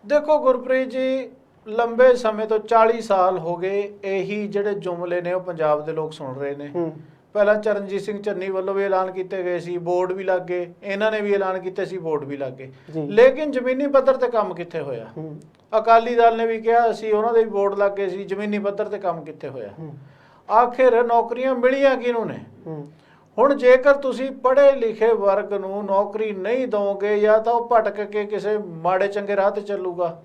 ਦੇਖੋ ਗੁਰਪ੍ਰੀਤ ਜੀ, ਲੰਬੇ ਸਮੇਂ ਤੋਂ 40 ਸਾਲ ਹੋ ਗਏ ਇਹੀ ਜਿਹੜੇ ਜੁਮਲੇ ਨੇ ਉਹ ਪੰਜਾਬ ਦੇ ਲੋਕ ਸੁਣ ਰਹੇ ਨੇ। ਪਹਿਲਾਂ ਚਰਨਜੀਤ ਸਿੰਘ ਚੰਨੀ ਵੱਲੋਂ ਵੀ ਐਲਾਨ ਕੀਤੇ ਗਏ ਸੀ, ਬੋਰਡ ਵੀ ਲੱਗ ਗਏ, ਇਹਨਾਂ ਨੇ ਵੀ ਐਲਾਨ ਕੀਤੇ ਸੀ, ਬੋਰਡ ਵੀ ਲੱਗ ਗਏ, ਲੇਕਿਨ ਜ਼ਮੀਨੀ ਪੱਧਰ ਤੇ ਕੰਮ ਕਿੱਥੇ ਹੋਇਆ? ਅਕਾਲੀ ਦਲ ਨੇ ਵੀ ਕਿਹਾ ਸੀ, ਉਹਨਾਂ ਦੇ ਵੀ ਬੋਰਡ ਲੱਗ ਗਏ ਸੀ, ਜ਼ਮੀਨੀ ਪੱਧਰ ਤੇ ਕੰਮ ਕਿੱਥੇ ਹੋਇਆ? ਆਖਿਰ ਨੌਕਰੀਆਂ ਮਿਲੀਆਂ ਕਿਹਨੂੰ ਨੇ? ਹੁਣ ਜੇਕਰ ਤੁਸੀਂ ਪੜ੍ਹੇ ਲਿਖੇ ਵਰਗ ਨੂੰ ਨੌਕਰੀ ਨਹੀਂ ਦੋਗੇ, ਜਾਂ ਤਾਂ ਉਹ ਭਟਕ ਕੇ ਕਿਸੇ ਮਾੜੇ ਚੰਗੇ ਰਾਹ ਤੇ ਚੱਲੂਗਾ,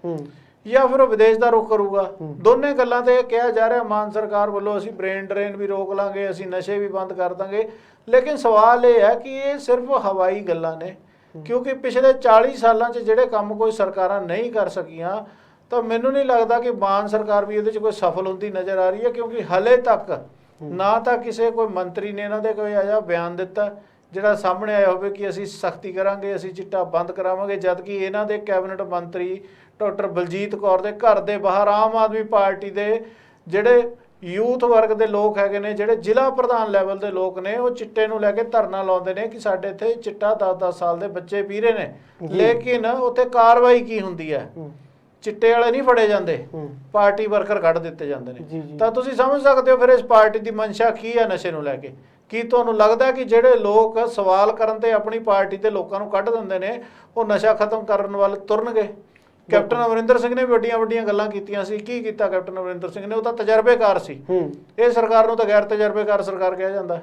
ਜਾਂ ਫਿਰ ਉਹ ਵਿਦੇਸ਼ ਦਾ ਰੁਖ ਕਰੂਗਾ। ਦੋਨੇ ਗੱਲਾਂ ਤੇ ਕਿਹਾ ਜਾ ਰਿਹਾ ਮਾਨ ਸਰਕਾਰ ਵੱਲੋਂ ਅਸੀਂ ਬ੍ਰੇਨ ਡਰੇਨ ਵੀ ਰੋਕ ਲਾਂਗੇ, ਅਸੀਂ ਨਸ਼ੇ ਵੀ ਬੰਦ ਕਰ ਦਾਂਗੇ। ਲੇਕਿਨ ਸਵਾਲ ਇਹ ਹੈ ਕਿ ਇਹ ਸਿਰਫ ਹਵਾਈ ਗੱਲਾਂ ਨੇ, ਕਿਉਂਕਿ ਪਿਛਲੇ 40 ਸਾਲਾਂ 'ਚ ਜਿਹੜੇ ਕੰਮ ਕੋਈ ਸਰਕਾਰਾਂ ਨਹੀਂ ਕਰ ਸਕੀਆਂ, ਤਾਂ ਮੈਨੂੰ ਨਹੀਂ ਲੱਗਦਾ ਕਿ ਮਾਨ ਸਰਕਾਰ ਵੀ ਇਹਦੇ 'ਚ ਕੋਈ ਸਫਲ ਹੁੰਦੀ ਨਜ਼ਰ ਆ ਰਹੀ ਹੈ। ਕਿਉਂਕਿ ਹਲੇ ਤੱਕ ਨਾ ਤਾਂ ਕਿਸੇ ਕੋਈ ਮੰਤਰੀ ਨੇ ਇਹਨਾਂ ਦੇ ਕੋਈ ਅਜਿਹਾ ਬਿਆਨ ਦਿੱਤਾ ਜਿਹੜਾ ਸਾਹਮਣੇ ਆਇਆ ਹੋਵੇ ਕਿ ਅਸੀਂ ਸਖਤੀ ਕਰਾਂਗੇ, ਅਸੀਂ ਚਿੱਟਾ ਬੰਦ ਕਰਾਵਾਂਗੇ, ਜਦਕਿ ਇਹਨਾਂ ਦੇ ਕੈਬਨਿਟ ਮੰਤਰੀ ਡਾਕਟਰ ਬਲਜੀਤ ਕੌਰ ਦੇ ਘਰ ਦੇ ਬਾਹਰ ਆਮ ਆਦਮੀ ਪਾਰਟੀ ਦੇ ਜਿਹੜੇ ਯੂਥ ਵਰਗ ਦੇ ਲੋਕ ਹੈਗੇ ਨੇ, ਜਿਹੜੇ ਜ਼ਿਲ੍ਹਾ ਪ੍ਰਧਾਨ ਲੈਵਲ ਦੇ ਲੋਕ ਨੇ, ਉਹ ਚਿੱਟੇ ਨੂੰ ਲੈ ਕੇ ਧਰਨਾ ਲਾਉਂਦੇ ਨੇ ਕਿ ਸਾਡੇ ਇੱਥੇ ਚਿੱਟਾ 10-10 ਸਾਲ ਦੇ ਬੱਚੇ ਪੀ ਰਹੇ ਨੇ। ਲੇਕਿਨ ਉੱਥੇ ਕਾਰਵਾਈ ਕੀ ਹੁੰਦੀ ਹੈ? ਚਿੱਟੇ ਵਾਲੇ ਨਹੀਂ ਫੜੇ ਜਾਂਦੇ, ਪਾਰਟੀ ਵਰਕਰ ਕੱਢ ਦਿੱਤੇ ਜਾਂਦੇ ਨੇ। ਤਾਂ ਤੁਸੀਂ ਸਮਝ ਸਕਦੇ ਹੋ ਫਿਰ ਇਸ ਪਾਰਟੀ ਦੀ ਮਨਸ਼ਾ ਕੀ ਹੈ ਨਸ਼ੇ ਨੂੰ ਲੈ ਕੇ। ਕੀ ਤੁਹਾਨੂੰ ਲੱਗਦਾ ਕਿ ਜਿਹੜੇ ਲੋਕ ਸਵਾਲ ਕਰਨ ਤੇ ਆਪਣੀ ਪਾਰਟੀ ਦੇ ਲੋਕਾਂ ਨੂੰ ਕੱਢ ਦਿੰਦੇ ਨੇ, ਉਹ ਨਸ਼ਾ ਖਤਮ ਕਰਨ ਵੱਲ ਤੁਰਨਗੇ? ਕੈਪਟਨ ਅਮਰਿੰਦਰ ਸਿੰਘ ਨੇ ਵੱਡੀਆਂ ਵੱਡੀਆਂ ਗੱਲਾਂ ਕੀਤੀਆਂ ਸੀ, ਕੀ ਕੀਤਾ ਕੈਪਟਨ ਅਮਰਿੰਦਰ ਸਿੰਘ ਨੇ? ਉਹ ਤਾਂ ਤਜਰਬੇਕਾਰ ਸੀ। ਇਹ ਸਰਕਾਰ ਨੂੰ ਤਾਂ ਗੈਰ ਤਜਰਬੇਕਾਰ ਸਰਕਾਰ ਕਿਹਾ ਜਾਂਦਾ।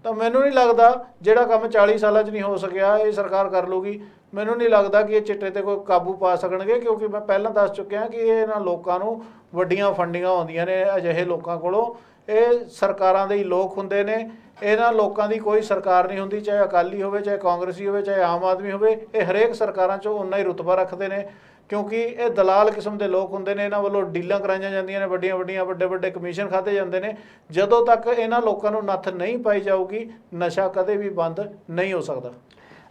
ਤਾਂ ਮੈਨੂੰ ਨਹੀਂ ਲੱਗਦਾ ਜਿਹੜਾ ਕੰਮ 40 ਸਾਲਾਂ 'ਚ ਨਹੀਂ ਹੋ ਸਕਿਆ ਇਹ ਸਰਕਾਰ ਕਰ ਲੂਗੀ। ਮੈਨੂੰ ਨਹੀਂ ਲੱਗਦਾ ਕਿ ਇਹ ਚਿੱਟੇ ਤੇ ਕੋਈ ਕਾਬੂ ਪਾ ਸਕਣਗੇ, ਕਿਉਂਕਿ ਮੈਂ ਪਹਿਲਾਂ ਦੱਸ ਚੁੱਕਿਆ ਕਿ ਇਹਨਾਂ ਲੋਕਾਂ ਨੂੰ ਵੱਡੀਆਂ ਫੰਡਿੰਗਾਂ ਆਉਂਦੀਆਂ ਨੇ ਅਜਿਹੇ ਲੋਕਾਂ ਕੋਲੋਂ। ਇਹ ਸਰਕਾਰਾਂ ਦੇ ਹੀ ਲੋਕ ਹੁੰਦੇ ਨੇ, ਇਹਨਾਂ ਲੋਕਾਂ ਦੀ ਕੋਈ ਸਰਕਾਰ ਨਹੀਂ ਹੁੰਦੀ, ਚਾਹੇ ਅਕਾਲੀ ਹੋਵੇ, ਚਾਹੇ ਕਾਂਗਰਸੀ ਹੋਵੇ, ਚਾਹੇ ਆਮ ਆਦਮੀ ਹੋਵੇ। ਇਹ ਹਰੇਕ ਸਰਕਾਰਾਂ 'ਚੋਂ ਉਨਾ ਹੀ ਰੁਤਬਾ ਰੱਖਦੇ ਨੇ, ਕਿਉਂਕਿ ਇਹ ਦਲਾਲ ਕਿਸਮ ਦੇ ਲੋਕ ਹੁੰਦੇ ਨੇ। ਇਹਨਾਂ ਵੱਲੋਂ ਡੀਲਾਂ ਕਰਾਈਆਂ ਜਾਂਦੀਆਂ ਨੇ, ਵੱਡੀਆਂ ਵੱਡੇ ਕਮਿਸ਼ਨ ਖਾਧੇ ਜਾਂਦੇ ਨੇ। ਜਦੋਂ ਤੱਕ ਇਹਨਾਂ ਲੋਕਾਂ ਨੂੰ ਨੱਥ ਨਹੀਂ ਪਾਈ ਜਾਊਗੀ, ਨਸ਼ਾ ਕਦੇ ਵੀ ਬੰਦ ਨਹੀਂ ਹੋ ਸਕਦਾ।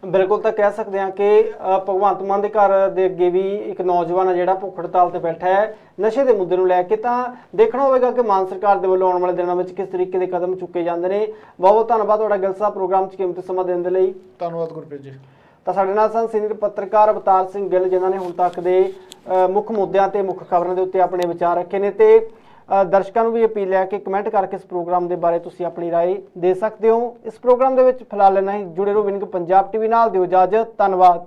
ਬਿਲਕੁਲ। ਤਾਂ ਕਹਿ ਸਕਦੇ ਹਾਂ ਕਿ ਭਗਵੰਤ ਮਾਨ ਦੇ ਘਰ ਦੇ ਅੱਗੇ ਵੀ ਇੱਕ ਨੌਜਵਾਨ ਹੈ ਜਿਹੜਾ ਭੁੱਖ ਹੜਤਾਲ ਤੇ ਬੈਠਾ ਹੈ ਨਸ਼ੇ ਦੇ ਮੁੱਦੇ ਨੂੰ ਲੈ ਕੇ। ਤਾਂ ਦੇਖਣਾ ਹੋਵੇਗਾ ਕਿ ਮਾਨ ਸਰਕਾਰ ਦੇ ਵੱਲੋਂ ਆਉਣ ਵਾਲੇ ਦਿਨਾਂ ਵਿੱਚ ਕਿਸ ਤਰੀਕੇ ਦੇ ਕਦਮ ਚੁੱਕੇ ਜਾਂਦੇ ਨੇ। ਬਹੁਤ ਬਹੁਤ ਧੰਨਵਾਦ ਤੁਹਾਡਾ ਗਿਲ ਸਾਹਿਬ, ਪ੍ਰੋਗਰਾਮ 'ਚ ਕੀਮਤੀ ਸਮਾਂ ਦੇਣ ਦੇ ਲਈ। ਧੰਨਵਾਦ ਗੁਰਪ੍ਰੀਤ ਜੀ। ਤਾਂ ਸਾਡੇ ਨਾਲ ਸਨ ਸੀਨੀਅਰ ਪੱਤਰਕਾਰ ਅਵਤਾਰ ਸਿੰਘ ਗਿੱਲ, ਜਿਨ੍ਹਾਂ ਨੇ ਹੁਣ ਤੱਕ ਦੇ ਮੁੱਖ ਮੁੱਦਿਆਂ ਤੇ ਮੁੱਖ ਖਬਰਾਂ ਦੇ ਉੱਤੇ ਆਪਣੇ ਵਿਚਾਰ ਰੱਖੇ ਨੇ। ਤੇ ਦਰਸ਼ਕਾਂ ਨੂੰ ਵੀ ਅਪੀਲ ਹੈ ਕਿ ਕਮੈਂਟ ਕਰਕੇ ਇਸ ਪ੍ਰੋਗਰਾਮ ਦੇ ਬਾਰੇ ਤੁਸੀਂ ਆਪਣੀ ਰਾਏ ਦੇ ਸਕਦੇ ਹੋ। ਇਸ ਪ੍ਰੋਗਰਾਮ ਦੇ ਵਿੱਚ ਫਿਲਹਾਲ ਇੰਨਾ ਹੀ। ਜੁੜੇ ਰਹੋ ਵਿੰਗ ਪੰਜਾਬ ਟੀਵੀ ਨਾਲ। ਦਿਓ ਇਜਾਜ਼ਤ। ਧੰਨਵਾਦ।